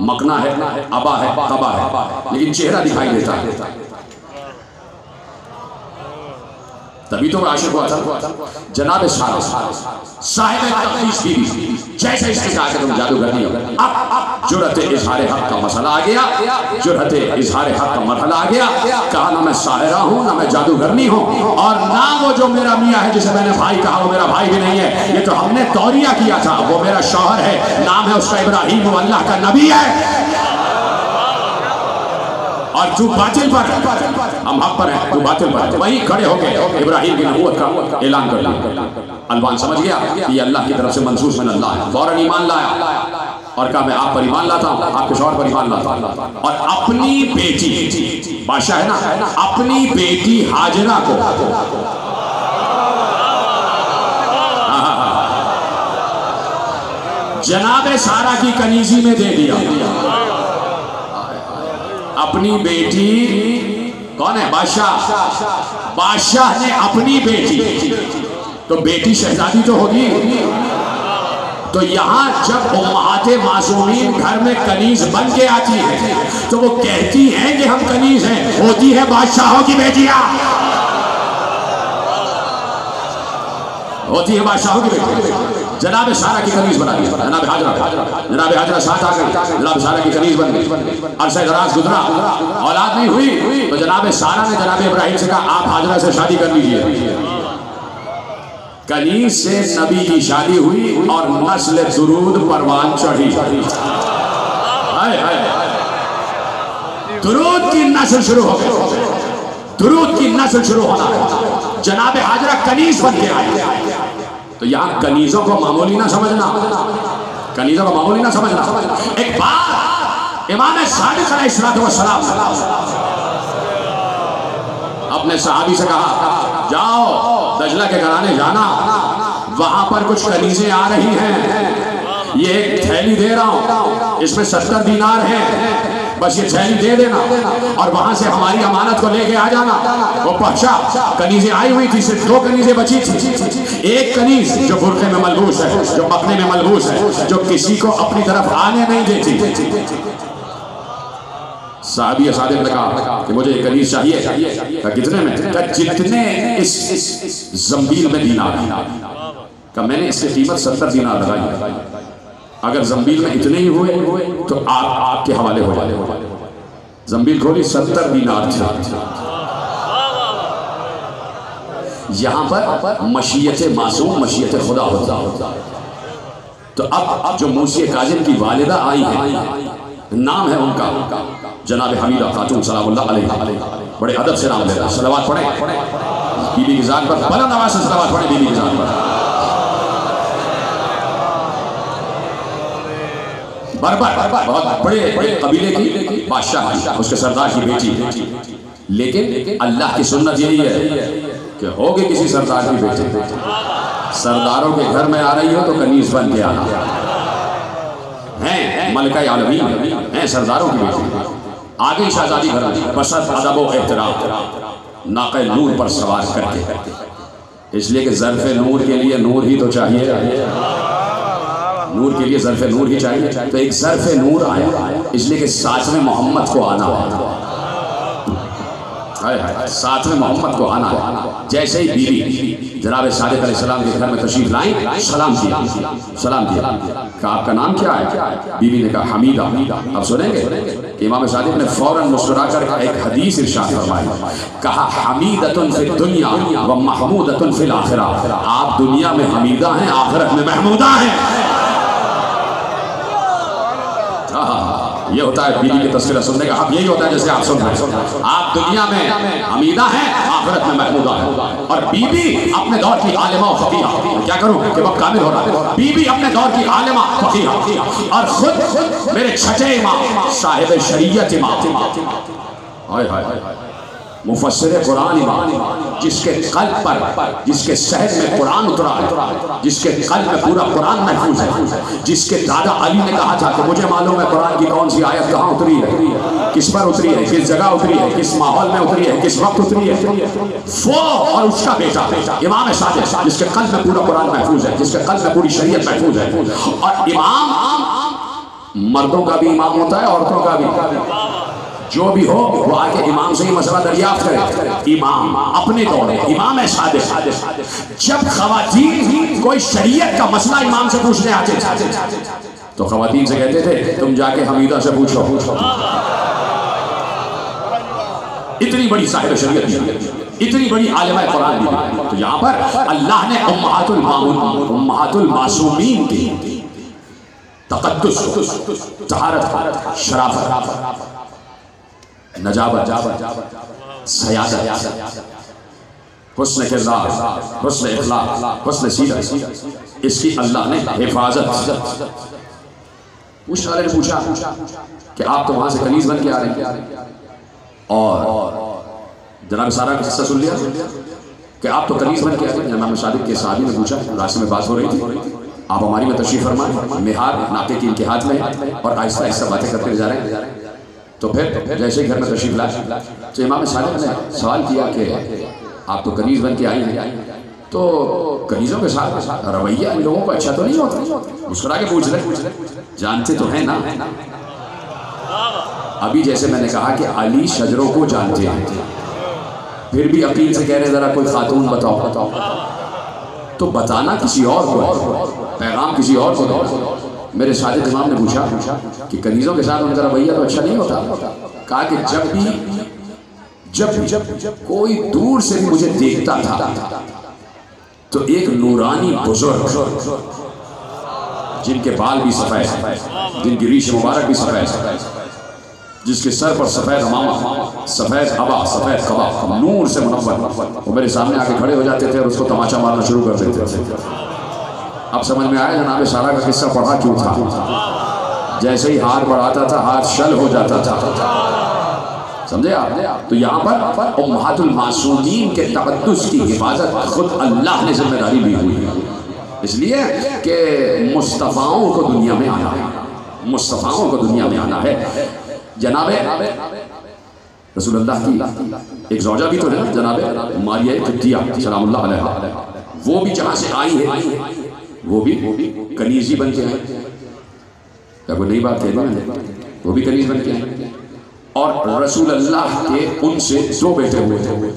مکنا ہے، ابا ہے، قبا ہے، لیکن چہرہ دکھائی دیتا ہے. تبھی تو عاشق ہوا تھا. جناب سارا صاحب تقدیس بیوی جیسے اس نے کہا کہ تم جادوگرنی ہو، اب جرأت اظہار حق کا مسئلہ آ گیا، جرأت اظہار حق کا مرحلہ آ گیا. کہا نہ میں ساحرہ ہوں نہ میں جادوگرنی ہوں، اور نہ وہ جو میرا میاں ہے جسے میں نے بھائی کہا وہ میرا بھائی بھی نہیں ہے، یہ تو ہم نے توریہ کیا تھا، وہ میرا شوہر ہے، نام ہے اس کا ابراہیم، وہ اللہ کا نبی ہے، اور تو باطل پر، ہم حق پر ہیں، تو باطل پر. وہیں کھڑے ہو کے ابراہیم کی نبوت کا اعلان کر دیا. الوان سمجھ گیا کہ یہ اللہ کی طرف سے منصوص من اللہ ہے، فوراً ایمان لایا اور کہا میں آپ پر ایمان لاتا ہوں، آپ کے شوہر پر ایمان لاتا ہوں، اور اپنی بیٹی، بادشاہ ہے نا، اپنی بیٹی ہاجرہ کو جناب سارا کی کنیزی میں دے دیا. اپنی بیٹی، کون ہے؟ بادشاہ. بادشاہ نے اپنی بیٹی، تو بیٹی شہزادی تو ہوگی. تو یہاں جب امہات معصومین گھر میں کنیز بن کے آتی ہیں تو وہ کہتی ہیں کہ ہم کنیز ہیں، ہوتی ہے بادشاہوں کی بیٹیاں، ہوتی ہے بادشاہوں کی بیٹیاں. جناب سارا کی کنیز بنا دیا. جناب حاجرہ ساتھ آ گئی، جناب سارا کی کنیز بن گئی. عرصہ دراز گزرا، اولاد نہیں ہوئی، تو جناب سارا نے جناب ابراہیم سے کہا آپ حاجرہ سے شادی کر لیجئے. کنیز سے نبی کی شادی ہوئی اور نسل درود پروان چڑھی. درود کی نسل شروع ہو گئی، درود کی نسل شروع ہونا ہے. جناب حاجرہ کنیز بن کے آئی. تو یہاں کنیزوں کو معمولی نہ سمجھنا، کنیزوں کو معمولی نہ سمجھنا. ایک بار امام صادق علیہ السلام اپنے صحابی سے کہا جاؤ دجلہ کے گھرانے جانا، وہاں پر کچھ کنیزیں آ رہی ہیں، یہ ایک تھیلی دے رہا ہوں، اس میں 70 دینار ہیں، بس یہ تھیلی دے دینا اور وہاں سے ہماری امانت کو لے کے آ جانا. وہ پہنچا، کنیزیں آئی ہوئی تھی، صرف 2 کنیزیں بچی تھی. ایک کنیز جو برقعے میں ملبوس ہے، جو مکنے میں ملبوس ہے، جو کسی کو اپنی طرف آنے نہیں دیتی. صحابی صادق نے کہا کہ مجھے یہ کنیز چاہیے. کہا کتنے میں؟ کہا جتنے اس زنبیل میں دینار ہیں. کہا میں نے اس کی قیمت 70 دینار لگائی، اگر زنبیل میں اتنے ہی ہوئے تو آپ کے حوالے ہو جائے. زنبیل کھولی، 70 دینار تھے. یہاں پر مشیت معصوم، مشیت خدا ہوتا. تو اب جو موسی کاظم کی والدہ آئی ہیں، نام ہے ان کا جناب حمیدہ خاتون سلام اللہ علیہ، بڑے ادب سے نام لے رہا. صلوات پڑھیں بی بی کی ذات پر، بلند آواز سے صلوات پڑھیں بی بی کی ذات پر. بربر بہت بڑے قبیلے کی بادشاہ کی، اس کے سردار کی بیٹی. لیکن اللہ کی سنت یہی ہے کہ ہوگے کسی سردار کی بیٹی، سرداروں کے گھر میں آ رہی ہو تو کنیز بن کے آنا. ہیں ملکہ عالمین ہیں، سرداروں کی بیٹی. آگے شہزادی گھر میں بسط ادب و احترام ناقہ نور پر سوار کر کے، اس لیے کہ ظرف نور کے لیے نور ہی تو چاہیے، نور کے لیے ظرف نور ہی چاہیے. تو ایک ظرف نور آیا، اس لیے کہ ساتھ میں محمد کو آنا ہے، ساتھ میں محمد کو آنا ہے. جیسے ہی بیوی جناب صادق علیہ السلام کے گھر میں تشریف لائیں، سلام کیا. کہا آپ کا نام کیا ہے؟ بیوی نے کہا حمیدہ. اب سنیں گے کہ امام صادق نے فوراً مسکرا کر ایک حدیث ارشاد فرمائی. کہا حمیدۃ فی الدنیا و محمودۃ فی الآخرہ. آپ دنیا میں حمیدہ ہیں، آخرت میں محمودہ ہیں. یہ ہوتا ہے بیوی کے تذکرہ سننے کا حق، یہی ہوتا ہے جیسے آپ سن رہے ہیں. آپ دنیا میں حمیدہ ہیں، آخرت میں محمودہ ہیں. اور بیوی اپنے دور کی عالمہ و فقیہہ، کیا کروں کہ وقت کامل ہو رہا ہے. بیوی اپنے دور کی عالمہ فقیہہ اور خود میرے چھٹے امام صاحب شریعت امام. مفسر قرآن امام، جس کے قلب پر، جس کے صحت میں قرآن اترا ہے، جس کے قلب میں پورا قرآن محفوظ ہے، جس کے دادا علی نے کہا تھا کہ مجھے معلوم ہے قرآن کی کون سی آیت کہاں اتری ہے، کس پر اتری ہے، کس جگہ اتری ہے، کس ماحول میں اتری ہے، کس وقت اتری ہے، وہ اور اس کا بیٹا امام صادق، جس کے قلب میں پورا قرآن محفوظ ہے، جس کے قلب میں پوری شریعت محفوظ ہے. اور امام مردوں کا بھی امام ہوتا ہے، عورتوں کا بھی. جو بھی ہو وہ آ کے امام سے ہی مسئلہ دریافت کرے. امام اپنے دور میں امام صادق، جب خواتین کوئی شریعت کا مسئلہ امام سے پوچھنے آتے تو خواتین سے کہتے تھے تم جا کے حمیدہ سے پوچھو. اتنی بڑی صاحب شریعت دی، اتنی بڑی عالمہ قرآن دی. تو یہاں پر اللہ نے امہات المعصومین کی تقدس، طہارت، شرافت، نجابت، سیادت، حسن کردار، حسن اخلاق، حسن سیرت، اس کی اللہ نے حفاظت. اس شاعر نے پوچھا کہ آپ تو وہاں سے کنیز بن کے آ رہے ہیں، اور جناب سارا کا قصہ سن لیا کہ آپ تو کنیز بن کے آ رہے ہیں. امام صادق کے صحابی نے پوچھا، راستے میں بات ہو رہی تھی، آپ ہماری میں تشریف فرمائیں، مہار ناقے کی ان کے ہاتھ میں اور آہستہ آہستہ باتیں کرتے جا رہے ہیں. تو پھر جیسے ہی گھر میں تشریف لائے تو امام صادق نے سوال کیا کہ آپ تو کنیز بن کے آئی ہیں، تو کنیزوں کے ساتھ رویہ ان لوگوں کو اچھا تو نہیں ہوتا؟ مسکرا کے پوچھ رہے، جانتے تو ہیں نا. ابھی جیسے میں نے کہا کہ علی شجروں کو جانتے ہیں، پھر بھی عقیل سے کہہ رہے ذرا کوئی خاتون بتاؤ. تو بتانا کسی اور کو ہے، پیغام کسی اور کو دو. میرے صادق امام نے پوچھا کہ کنیزوں کے ساتھ ان کا رویہ تو اچھا نہیں ہوتا. کہا کہ جب کوئی دور سے بھی مجھے دیکھتا تھا تو ایک نورانی بزرگ جن کے بال بھی سفید، جن کی ریش مبارک بھی سفید، جس کے سر پر سفید امامہ، سفید عبا، سفید قبا، نور سے منور، وہ میرے سامنے آ کے کھڑے ہو جاتے تھے اور اس کو تماچا مارنا شروع کر دیتے تھے. اب سمجھ میں آیا جناب سارا کا قصہ پڑھا کیوں تھا. جیسے ہی ہاتھ بڑھاتا تھا ہاتھ شل ہو جاتا تھا. سمجھے آپ؟ تو یہاں پر امہات المعصومین کے تقدس کی حفاظت خود اللہ نے ذمہ داری لی ہوئی ہے. اس لیے کہ مصطفیٰوں کو دنیا میں آنا ہے، مصطفیٰوں کو دنیا میں آنا ہے. جناب رسول اللہ کی ایک زوجہ بھی تو ہے نا، جناب ماریہ قبطیہ سلام اللہ علیہ، وہ بھی جہاں سے آئی ہے وہ بھی کنیزی بن کے آئی. کیا کوئی نئی بات کہہ رہی ہے؟ وہ بھی کنیز بن کے آئی. اور رسول اللہ کے ان سے 2 بیٹے ہوئے تھے،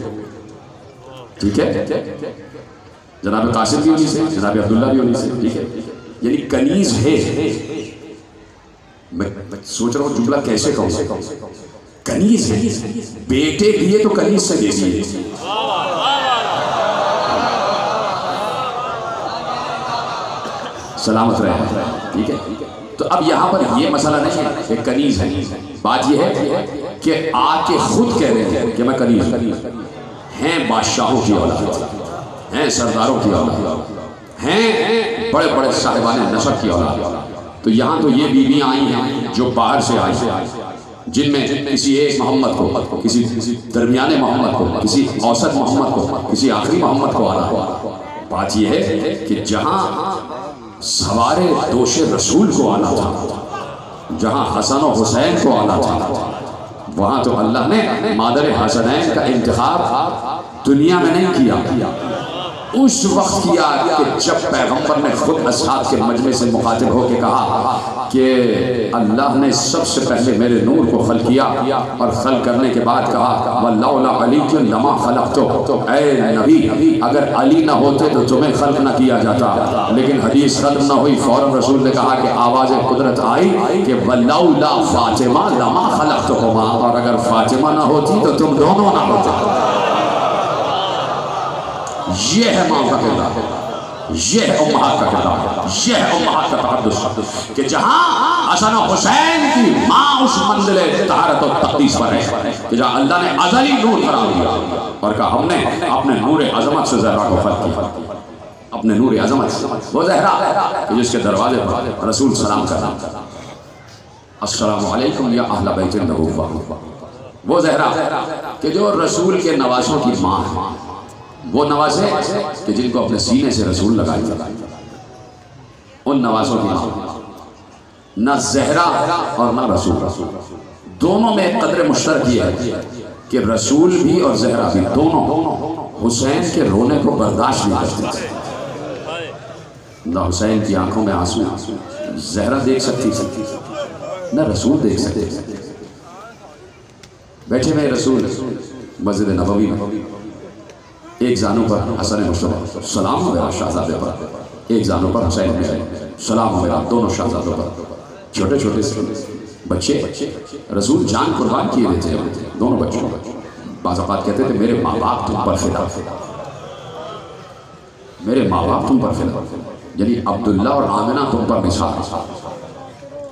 ٹھیک ہے، جناب قاسم بھی انہی سے، جناب عبداللہ بھی انہی سے، ٹھیک ہے. یعنی کنیز ہے. میں سوچ رہا ہوں جملہ کیسے کہوں، کنیز ہے، بیٹے دیے تو کنیز سے دے دیے. سلامت رہے، ٹھیک ہے. تو اب یہاں پر یہ مسئلہ نہیں ہے کہ کنیز ہے، بات یہ ہے کہ آ کے خود کہہ رہے ہیں کہ میں کنیز ہیں. بادشاہوں کی اولاد ہیں، سرداروں کی اولاد ہیں، بڑے بڑے صاحبان نسب کی اولاد. تو یہاں تو یہ بیویاں آئی ہیں جو باہر سے آئی ہیں، جن میں کسی ایک محمد کو، کسی درمیانے محمد کو، کسی اوسط محمد کو، کسی آخری محمد کو آنا ہے. بات یہ ہے کہ جہاں سوارے دوش رسول کو آنا تھا، جہاں حسن و حسین کو آنا تھا، وہاں تو اللہ نے مادر حسنین کا انتخاب دنیا میں نہیں کیا، اس وقت کیا کہ جب پیغمبر نے خود اصحاب کے مجمع سے مخاطب ہو کے کہا کہ اللہ نے سب سے پہلے میرے نور کو خلق کیا، اور خلق کرنے کے بعد کہا وَلَوْلَا عَلِيٌّ لَمَا خَلَقْتُ. اے نبی اگر علی نہ ہوتے تو تمہیں خلق نہ کیا جاتا. لیکن حدیث ختم نہ ہوئی، فوراً رسول نے کہا کہ آواز قدرت آئی کہ وَلَوْلَا فاطمہ لَمَا خَلَقْتُكُمَا. اور اگر فاطمہ نہ ہوتی تو تم دونوں نہ ہوتے. یہ ہے ماں کا کردار، یہ ہے امہات کا کردار، یہ ہے امہات کا تقدس کہ جہاں حسن و حسین کی ماں اس منزل طہارت و تقدیس پر ہے کہ جہاں اللہ نے ازلی نور قرار دیا اور کہا ہم نے اپنے نور عظمت سے زہرا کو خلق کیا. اپنے نور عظمت سے وہ زہرا کہ جس کے دروازے پر رسول سلام کرنا، السلام علیکم یا اہل بیت النبوہ وہ زہرا کہ جو رسول کے نوازوں کی ماں ہے، وہ نوازے کہ جن کو اپنے سینے سے رسول لگائی جائے، ان نوازوں کی ماں، نہ زہرا اور نہ رسول، دونوں میں ایک قدر مشترک یہ ہے کہ رسول بھی اور زہرا بھی دونوں حسین کے رونے کو برداشت نہیں کرتے تھے۔ نہ حسین کی آنکھوں میں آنسو زہرا دیکھ سکتی تھی، نہ رسول دیکھ سکتے تھے۔ بیٹھے میں رسول مسجد نبوی میں، ایک زانوں پر حسن مصطفیٰ سلام ہو میرا شہزادے پر، ایک زانوں پر حسین میں سلام ہو میرا دونوں شہزادوں پر، چھوٹے چھوٹے سے بچے، رسول جان قربان کیے رہتے ہیں دونوں بچوں پر۔ بعض اوقات کہتے تھے میرے ماں باپ تم پر فدا، میرے ماں باپ تم پر فدا، یعنی عبداللہ اور آمنہ تم پر نثار۔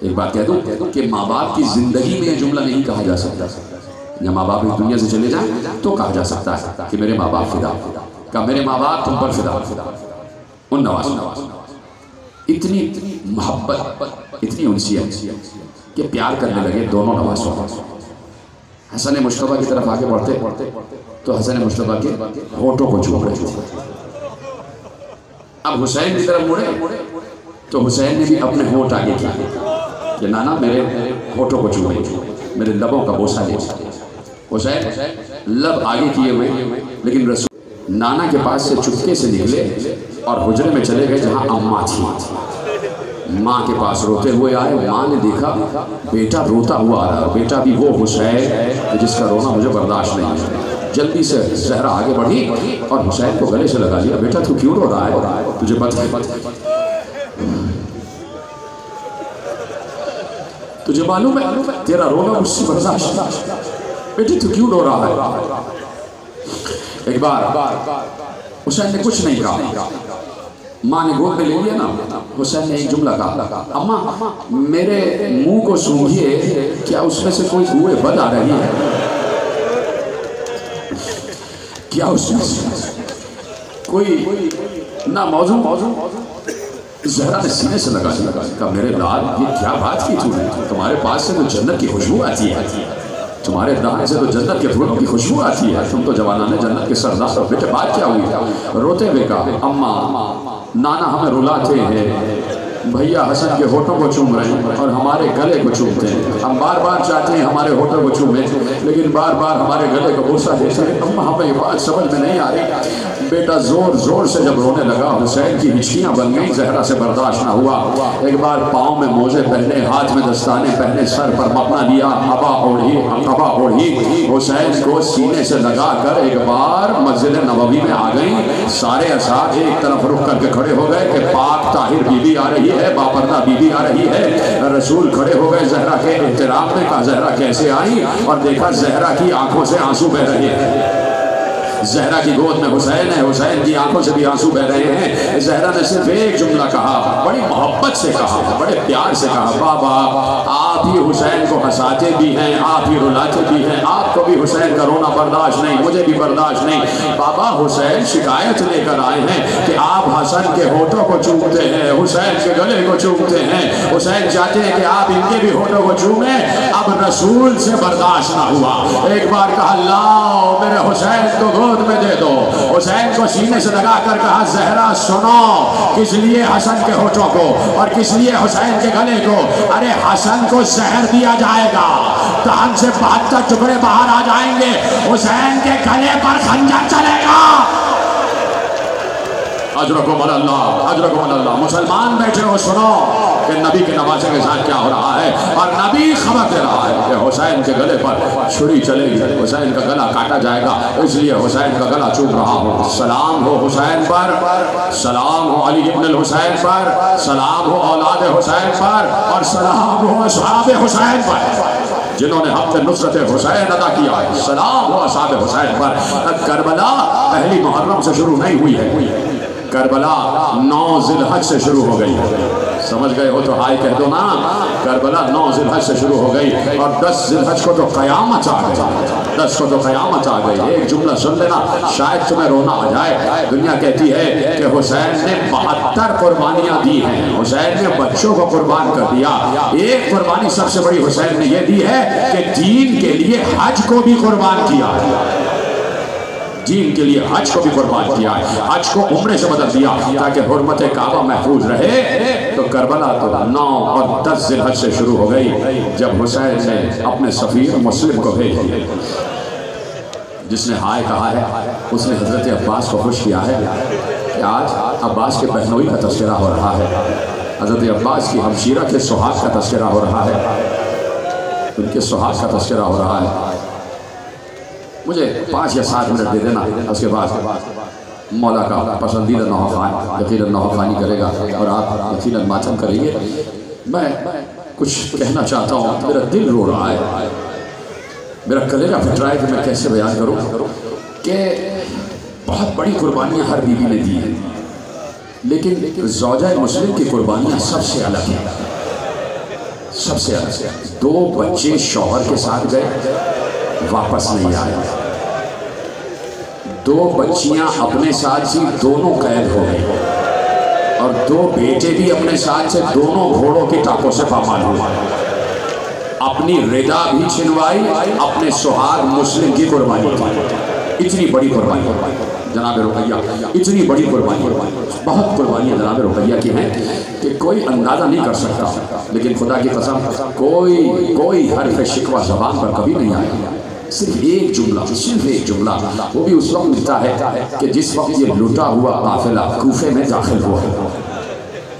ایک بات کہہ دوں کہ ماں باپ کی زندگی میں یہ جملہ نہیں کہا جا سکتا، یا ماں باپ اس دنیا سے چلے جائیں تو کہا جا سکتا ہے کہ میرے ماں باپ فدا، کہ میرے ماں باپ تم پر فدا۔ ان نواز اتنی محبت، اتنی انسیت کہ پیار کرنے لگے دونوں نوازوں پر۔ حسن مصطفیٰ کی طرف آگے بڑھتے تو حسن مصطفیٰ کے ہونٹوں کو چوم رہے تھے۔ اب حسین کی طرف مڑے تو حسین نے بھی اپنے ہونٹ آگے کیے کہ نانا میرے ہونٹوں کو چومے، میرے لبوں کا بوسہ لے۔ حسین لب آگے کیے ہوئے، لیکن رسول نانا کے پاس سے چپکے سے نکلے اور حجرے میں چلے گئے جہاں اماں تھی۔ ماں کے پاس روتے ہوئے آئے، ماں نے دیکھا بیٹا روتا ہوا آ رہا، بیٹا بھی وہ حسین جس کا رونا مجھے برداشت نہیں ہے۔ جلدی سے زہرا آگے بڑھی اور حسین کو گلے سے لگا لیا، بیٹا تو کیوں رو رہا ہے؟ تجھے پتہ ہے، تجھے معلوم ہے تیرا رونا مجھ سے برداشت نہیں، بیٹے تو کیوں رو رہا ہے؟ ایک بار حسین نے کچھ نہیں کہا، ماں نے گود میں لے لیا نا، حسین نے ایک جملہ کہا، اماں میرے منہ کو سونگھیے، کیا اس میں سے کوئی بوئے بد آ رہی ہے؟ کیا اس میں سے کوئی نہ موضوع؟ زہرا نے سینے سے لگا کہا میرے لال یہ کیا بات کی تم نے؟ تمہارے پاس سے تو جنت کی خوشبو آتی ہے، تمہارے دانے سے تو جنت کے پھولوں کی خوشبو آتی ہے، تم تو جوانان جنت کے سردار ہو۔ بیٹے بات کیا ہوئی؟ روتے ہوئے کہا اماں نانا ہمیں رلاتے ہیں، بھیا حسن کے ہونٹوں کو چوم رہے ہیں اور ہمارے گلے کو چومتے ہیں، ہم بار بار چاہتے ہیں ہمارے ہونٹوں کو چومیں لیکن بار بار ہمارے گلے کو بوسہ دیتے ہیں۔ اماں ہمیں یہ بات سمجھ میں نہیں آ رہی۔ بیٹا زور زور سے جب رونے لگا، حسین کی ہچکیاں بن گئیں، زہرا سے برداشت نہ ہوا۔ ایک بار پاؤں میں موزے پہنے، ہاتھ میں دستانے پہنے، سر پر مقنا لیا، قبا اوڑھی، حسین کو سینے سے لگا کر ایک بار مسجد نبوی میں آ گئیں۔ سارے اصحاب ایک طرف رخ کر کے کھڑے ہو گئے کہ پاک طاہر بی بی آ رہی ہے، باپردہ بی بی آ رہی ہے۔ رسول کھڑے ہو گئے زہرا کے احترام میں، کہا زہرا کیسے آئی؟ اور دیکھا زہرا کی آنکھوں سے آنسو بہ رہے ہیں۔ زہرا کی گود میں حسین ہے، حسین کی آنکھوں سے بھی آنسو بہ رہے ہیں۔ زہرا نے صرف ایک جملہ کہا، بڑی محبت سے کہا، بڑے پیار سے کہا، بابا آپ ہی حسین کو ہنساتے بھی ہیں، آپ ہی رلاتے بھی ہیں، آپ کو بھی حسین کا رونا برداشت نہیں، مجھے بھی برداشت نہیں۔ بابا حسین شکایت لے کر آئے ہیں کہ آپ حسن کے ہونٹوں کو چومتے ہیں، حسین کے گلے کو چومتے ہیں، حسین چاہتے ہیں کہ آپ ان کے بھی ہونٹوں کو چومیں۔ اب رسول سے برداشت نہ ہوا، ایک بار کہا لاؤ میرے حسین کو گود میں دے دو۔ حسین کو سینے سے لگا کر کہا زہرا سنو، کس لیے حسن کے ہونٹوں کو اور کس لیے حسین کے گلے کو؟ ارے حسن کو زہر دیا جائے گا، دہن سے 72 ٹکڑے باہر آ جائیں گے، حسین کے گلے پر خنجر چلے گا۔ اجرکم اللہ، اجرکم اللہ۔ مسلمان بیٹھے ہو سنو کہ نبی کے نوازے کے ساتھ کیا ہو رہا ہے، اور نبی خبر دے رہا ہے کہ حسین کے گلے پر چھری چلے گی، حسین کا گلا کاٹا جائے گا، اس لیے حسین کا گلا چوم رہا ہوں۔ سلام ہو حسین پر، سلام ہو علی ابن الحسین پر، سلام ہو اولاد حسین پر، اور سلام ہو اصحاب حسین پر جنہوں نے حق نصرت حسین ادا کیا ہے۔ سلام ہو اصحاب حسین پر۔ کربلا پہلی محرم سے شروع نہیں ہوئی ہے، کربلا 9 ذی الحج سے شروع ہو گئی ہے۔ سمجھ گئے ہو تو ہائے کہہ دو نا. کربلا 9 ذی الحج سے شروع ہو گئی اور 10 ذی الحج کو تو قیامت آ گئی. 10 کو تو قیامت آ گئی. ایک جملہ سن لینا شاید تمہیں رونا آ جائے. دنیا کہتی ہے کہ حسین نے 72 قربانیاں دی ہیں. حسین نے بچوں کو قربان کر دیا. ایک قربانی سب سے بڑی حسین نے یہ دی ہے کہ دین کے لیے حج کو بھی قربان کیا. دین کے لیے حج کو بھی قربان کیا ہے. حج کو عمرے سے بدل دیا تاکہ حرمت کعبہ محفوظ رہے. تو کربلا تو 9 اور 10 ذی الحج سے شروع ہو گئی جب حسین نے اپنے سفیر مسلم کو بھیج دیا. جس نے ہائے کہا ہے اس نے حضرت عباس کو خوش کیا ہے کہ آج عباس کے بہنوئی کا تذکرہ ہو رہا ہے. حضرت عباس کی ہمشیرہ کے سہاگ کا تذکرہ ہو رہا ہے. ان کے سہاگ کا تذکرہ ہو رہا ہے. مجھے 5 یا 7 منٹ دے دینا. اس کے بعد مولا کا پسندیدہ نوحہ خوان یقیناً نوحہ خوانی کرے گا اور آپ یقیناً ماتم کریں گے. میں کچھ کہنا چاہتا ہوں. میرا دل رو رہا ہے, میرا کلیجہ پھٹ رہا ہے کہ میں کیسے بیان کروں کہ بہت بڑی قربانیاں ہر بیوی نے دی ہیں, لیکن زوجہ مسلم کی قربانیاں سب سے الگ ہیں. سب سے الگ. 2 بچے شوہر کے ساتھ گئے, واپس نہیں آئے. 2 بچیاں اپنے ساتھ تھی, دونوں قید ہو گئی. اور 2 بیٹے بھی اپنے ساتھ سے, دونوں گھوڑوں کی ٹاپوں سے پامال ہوئے. اپنی رضا بھی چھنوائی, اپنے سہاگ مسلم کی قربانی کی. اتنی بڑی قربانی جناب رقیہ, اتنی بڑی قربانی. بہت قربانیاں جناب رقیہ کی ہیں کہ کوئی اندازہ نہیں کر سکتا. لیکن خدا کی قسم کوئی حرف شکوہ زبان پر کبھی نہیں آیا. صرف ایک جملہ, وہ بھی اس وقت ملتا ہے کہ جس وقت یہ لٹا ہوا قافلہ کوفے میں داخل ہوا.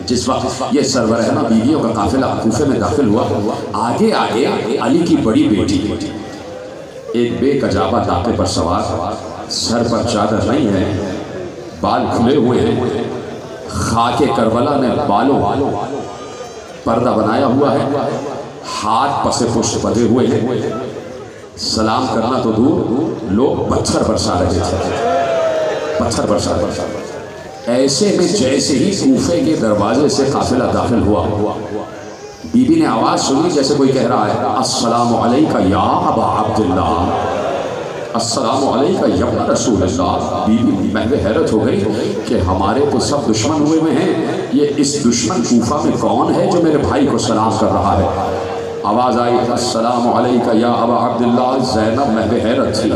جس وقت یہ سربراہ بیویوں کا قافلہ کوفے میں داخل ہوا, آگے علی کی بڑی بیٹی ایک بے کجابہ داقے پر سوار, سر پر چادر نہیں ہے, بال کھلے ہوئے ہیں. خاک کربلا نے بالوں پردہ بنایا ہوا ہے, ہاتھ پس پشت بدے ہوئے ہیں. سلام کرنا تو دور, لوگ پتھر برسا رہے تھے. پتھر برسا رہے. ایسے میں جیسے ہی کوفے کے دروازے سے قافلہ داخل ہوا, بی بی نے آواز سنی جیسے کوئی کہہ رہا ہے السلام علیکہ یا ابا عبداللہ, السلام علیکہ یا ابن رسول اللہ. بی بی محو حیرت ہو گئی کہ ہمارے تو سب دشمن ہوئے ہیں, یہ اس دشمن کوفہ میں کون ہے جو میرے بھائی کو سلام کر رہا ہے. آواز آئی السلام علیکہ یا ابا عبداللہ. زینب محو حیرت تھی.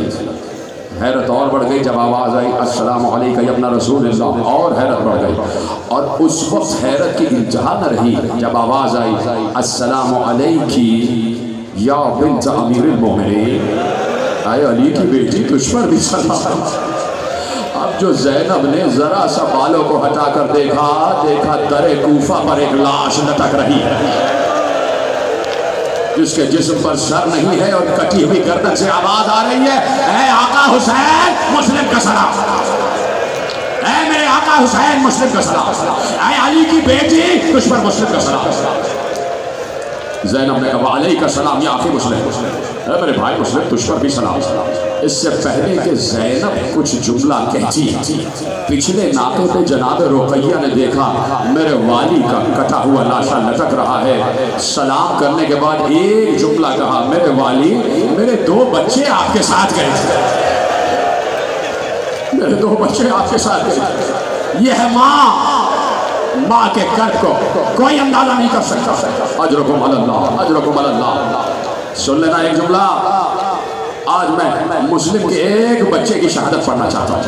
حیرت اور بڑھ گئی جب آواز آئی السلام علیکہ یا ابن رسول اللہ, اور حیرت بڑھ گئی. اور اس وقت حیرت کی انتہا نہ رہی جب آواز آئی السلام علیکی یا بنت امیر المومنین. آئے علی کی بیٹی تجھ پر بھی سلام. اب جو زینب نے ذرا سا بالوں کو ہٹا کر دیکھا در کوفہ پر ایک لاش لٹک رہی ہے جس کے جسم پر سر نہیں ہے اور کٹی ہوئی گردن سے آواز آ رہی ہے اے آقا حسین مسلم کا سلام, اے میرے آقا حسین مسلم کا سلام, اے علی کی بیٹی تجھ پر مسلم کا سلام. زینب نے کہا علیکہ السلام یا اخی مسلم, اے میرے بھائی مسلم تجھ پر بھی سلام. اس سے پہلے کہ زینب کچھ جملہ کہتی, پچھلے ناقے پہ جناب رقیہ نے دیکھا میرے والی کا کٹا ہوا لاشا لٹک رہا ہے. سلام کرنے کے بعد ایک جملہ کہا میرے والی میرے 2 بچے آپ کے ساتھ گئے تھے, میرے 2 بچے آپ کے ساتھ گئے تھے. یہ ہے ماں کے قرب کو کوئی اندازہ نہیں کر سکتا. اجرکم علی اللہ, اجرکم علی اللہ. سن لینا ایک جملہ, آج میں مسلم کے ایک بچے کی شہادت پڑھنا چاہتا ہوں.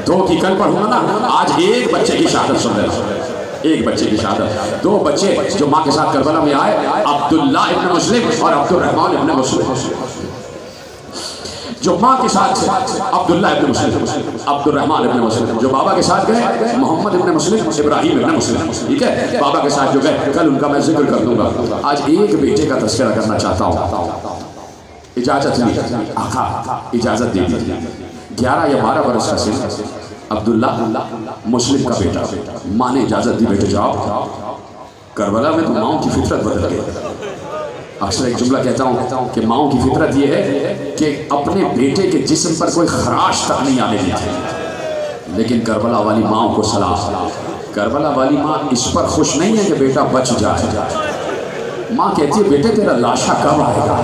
2 کی کل پڑھوں گا نا, آج ایک بچے کی شہادت سن لینا. ایک بچے کی شہادت. 2 بچے جو ماں کے ساتھ کربلا میں آئے, عبداللہ ابن مسلم اور عبد الرحمن ابن مسلم. جو ماں کے ساتھ تھے عبداللہ ابن مسلم, عبد الرحمن ابن مسلم. جو بابا کے ساتھ گئے محمد ابن مسلم, ابراہیم ابن مسلم. ٹھیک ہے, بابا کے ساتھ جو گئے کل ان کا میں ذکر کر دوں گا. آج ایک بیٹے کا تذکرہ کرنا چاہتا ہوں. اجازت دی آقا, اجازت دی. 11 یا 12 برس کا سن, عبداللہ مسلم کا بیٹا. ماں نے اجازت دی بیٹے جاؤ. کربلا میں تو ماؤں کی فطرت بدل گئی. اکثر ایک جملہ کہتا ہوں کہ ماؤں کی فطرت یہ ہے کہ اپنے بیٹے کے جسم پر کوئی خراش تک نہیں آنے دیتی, لیکن کربلا والی ماؤں کو سلام. کربلا والی ماں اس پر خوش نہیں ہے کہ بیٹا بچ جائے، ماں کہتی ہے بیٹے تیرا لاشا کب آئے گا،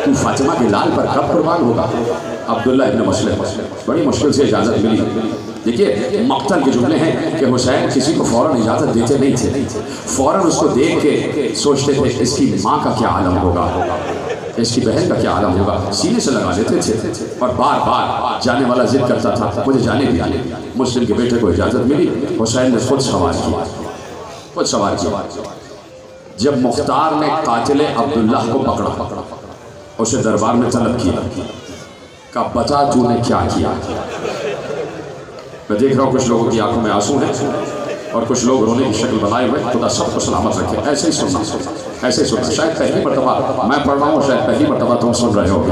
تو فاطمہ کے لال پر کب قربان ہوگا؟ عبداللہ ابن مسلم بڑی مشکل سے اجازت ملی۔ دیکھیے مقتل کے جملے ہیں کہ حسین کسی کو فوراً اجازت دیتے نہیں تھے، فوراً اس کو دیکھ کے سوچتے تھے اس کی ماں کا کیا عالم ہوگا، اس کی بہن کا کیا عالم ہوگا، سینے سے لگا لیتے تھے اور بار بار جانے والا ضد کرتا تھا مجھے جانے دیجیے۔ مسلم کے بیٹے کو اجازت ملی، حسین نے خود سوال کیا۔ جب مختار نے قاتل عبداللہ کو پکڑا، اسے دربار میں طلب کیا، کہا بتا تو نے کیا کیا۔ میں دیکھ رہا ہوں کچھ لوگوں کی آنکھوں میں آنسو ہیں اور کچھ لوگ رونے کی شکل بنائے ہوئے، خدا سب کو سلامت رکھے۔ ایسے ہی سننا، شاید پہلی مرتبہ میں پڑھ رہا ہوں، شاید پہلی مرتبہ تم سن رہے ہو۔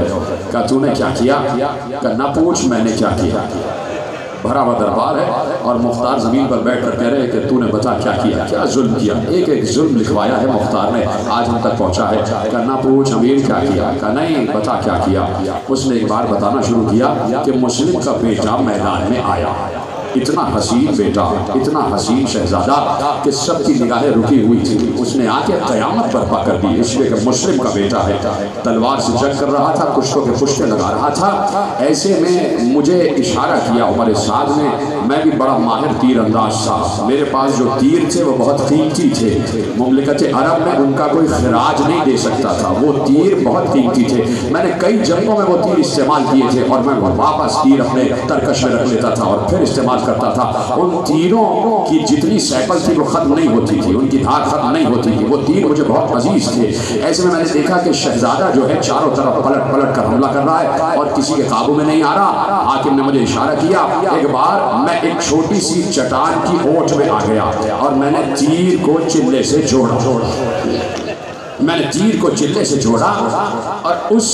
کہا تو نے کیا کیا؟ کہا نہ پوچھ میں نے کیا کیا۔ بھرا ہوا دربار ہے اور مختار زمین پر بیٹھ کر کہہ رہے کہ تو نے بتا کیا کیا، کیا ظلم کیا۔ ایک ایک ظلم لکھوایا ہے مختار نے، آج ہم تک پہنچا ہے۔ کہا نہ پوچھ امیر کیا کیا، کہا نہیں بتا کیا کیا۔ اس نے ایک بار بتانا شروع کیا کہ مسلم کا بیٹا میدان میں آیا، اتنا حسین بیٹا، اتنا حسین شہزادہ کہ سب کی نگاہیں رکی ہوئی تھی۔ اس نے آ کے قیامت برپا کر دی، اس لیے کہ مسلم کا بیٹا ہے، تلوار سے جنگ کر رہا تھا، کشتوں کے پشتے لگا رہا تھا۔ ایسے میں مجھے اشارہ کیا عمر سعد نے، میں بھی بڑا ماہر تیر انداز تھا، میرے پاس جو تیر تھے وہ بہت قیمتی تھے، مملکت عرب میں ان کا کوئی خراج نہیں دے سکتا تھا، وہ تیر بہت قیمتی تھے۔ میں نے کئی جنگوں میں وہ تیر استعمال کیے تھے اور میں واپس تیر اپنے ترکش میں رکھ لیتا تھا اور پھر استعمال کرتا تھا۔ ان تیروں کی جتنی سیکل تھی وہ ختم نہیں ہوتی تھی، ان کی دھار ختم نہیں ہوتی تھی، وہ تیر مجھے بہت عزیز تھے۔ ایسے میں نے دیکھا کہ شہزادہ جو ہے چاروں طرف پلٹ پلٹ کر حملہ کر رہا ہے اور کسی کے قابو میں نہیں آ رہا۔ حاکم نے مجھے اشارہ کیا، ایک بار میں ایک چھوٹی سی چٹان کی اوٹ میں آ گیا اور میں نے تیر کو چلے سے جوڑا، میں نے تیر کو چلے سے جوڑا اور اس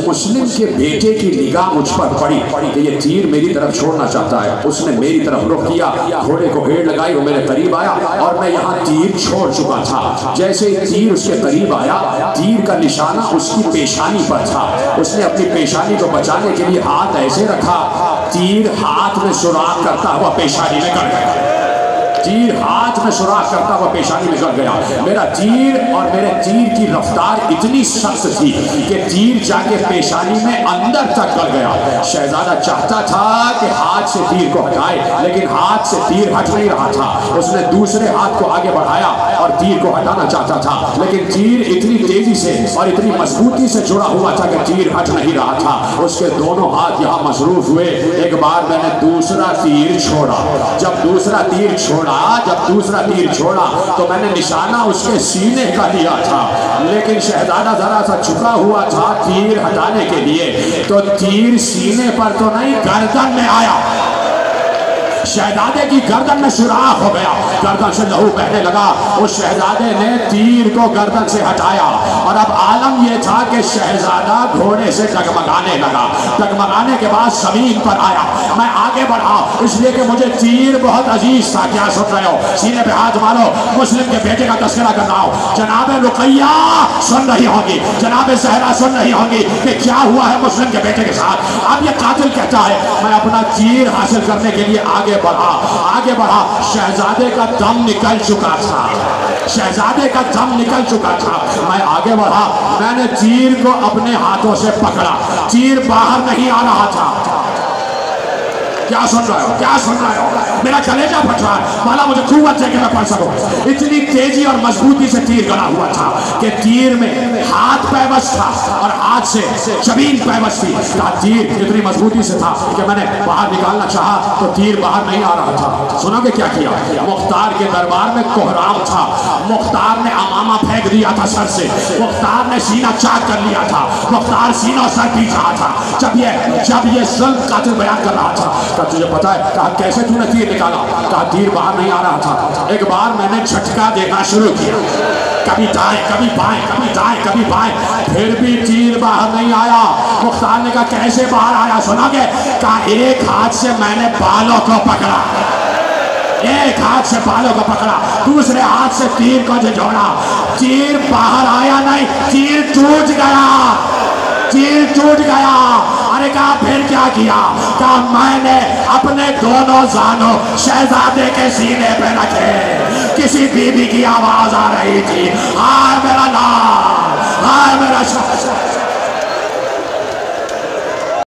مسلم کے بیٹے کی نگاہ مجھ پر پڑی کہ یہ تیر میری طرف چھوڑنا چاہتا ہے۔ اس نے میری طرف رخ کیا، گھوڑے کو بھیڑ لگائی، وہ میرے قریب آیا اور میں یہاں تیر چھوڑ چکا تھا۔ جیسے ہی تیر اس کے قریب آیا، تیر کا نشانہ اس کی پیشانی پر تھا۔ اس نے اپنی پیشانی کو بچانے کے لیے ہاتھ ایسے رکھا، تیر ہاتھ میں سراغ کرتا ہوا پیشانی میں گڑ گیا، تیر ہاتھ میں سراغ کرتا ہوا پیشانی میں گڑ گیا۔ میرا تیر اور میرے تیر کی رفتار اتنی سخت تھی کہ تیر جا کے پیشانی میں اندر تک گڑ گیا۔ شہزادہ چاہتا تھا کہ ہاتھ سے تیر کو ہٹائے، لیکن ہاتھ سے تیر ہٹ نہیں رہا تھا۔ اس نے دوسرے ہاتھ کو آگے بڑھایا اور تیر کو ہٹانا چاہتا تھا، لیکن تیر اتنی تیزی سے اور اتنی مضبوطی سے جڑا ہوا تھا کہ تیر ہٹ نہیں رہا تھا۔ اس کے دونوں ہاتھ یہاں مصروف ہوئے۔ ایک بار میں نے دوسرا تیر چھوڑا، جب دوسرا تیر چھوڑا تو میں نے نشانہ اس کے سینے کا لیا تھا، لیکن شہزادہ ذرا سا جھکا ہوا تھا تیر ہٹانے کے لیے، تو تیر سینے پر تو نہیں گردن میں آیا، شہزادے کی گردن میں سوراخ ہو گیا، گردن سے لہو بہنے لگا۔ اس شہزادے نے تیر کو گردن سے ہٹایا اور اب عالم یہ تھا کہ شہزادہ گھوڑے سے ڈگمگانے لگا، ڈگمگانے کے بعد زمین پر آیا۔ میں آگے بڑھا اس لیے کہ مجھے تیر بہت عزیز تھا۔ کیا سن رہے ہو؟ سینے پہ ہاتھ مارو، مسلم کے بیٹے کا تذکرہ کر رہا ہوں۔ جناب رقیہ سن رہی ہوں گی، جناب زہرا سن رہی ہوں گی کہ کیا ہوا ہے مسلم کے بیٹے کے ساتھ۔ اب یہ قاتل کہتا ہے میں اپنا تیر حاصل کرنے کے لیے آگے بڑھا، شہزادے کا دم نکل چکا تھا، شہزادے کا دم نکل چکا تھا۔ میں آگے بڑھا، میں نے تیر کو اپنے ہاتھوں سے پکڑا، تیر باہر نہیں آ رہا تھا۔ کیا سن رہے ہو؟ کیا سن رہے ہو؟ میرا کلیجہ پھٹ رہا ہے، مولا مجھے قوت دے کے میں پڑھ سکوں۔ اتنی تیزی اور مضبوطی سے تیر گنا ہوا تھا کہ تیر میں ہاتھ پیوست تھا اور ہاتھ سے زمین پیوست تھی۔ تیر اتنی مضبوطی سے تھا کہ میں نے باہر نکالنا چاہا تو تیر باہر نہیں آ رہا تھا۔ سنو گے کیا کیا؟ مختار کے دربار میں کوہرام تھا، مختار نے امامہ پھینک دیا تھا سر سے، مختار نے سینہ چاک کر لیا تھا، مختار سینہ اور سر پیچھ رہا تھا جب یہ ظلم قاتل بیان کر رہا تھا۔ کہا تجھے پتا ہے؟ کہا کیسے تو نے تیر نکالا؟ کہا تیر باہر نہیں آ رہا تھا۔ ایک بار میں نے جھٹکا دینا شروع کیا، کبھی دائیں کبھی بائیں، کبھی دائیں کبھی بائیں، پھر بھی تیر باہر نہیں آیا۔ مختار نے کہا کیسے باہر آیا؟ سنا گے؟ کہا ایک ہاتھ سے میں نے بالوں کو پکڑا، ایک ہاتھ سے بالوں کو پکڑا، دوسرے ہاتھ سے تیر کو جھجوڑا، تیر باہر آیا نہیں، تیر ٹوٹ گیا، تیر ٹوٹ گیا۔ نے کہا پھر کیا کیا؟ کہا میں نے اپنے دونوں زانوں شہزادے کے سینے پہ رکھے، کسی بی بی کی آواز آ رہی تھی، ہائے میرا لال، ہائے میرا شہزادہ۔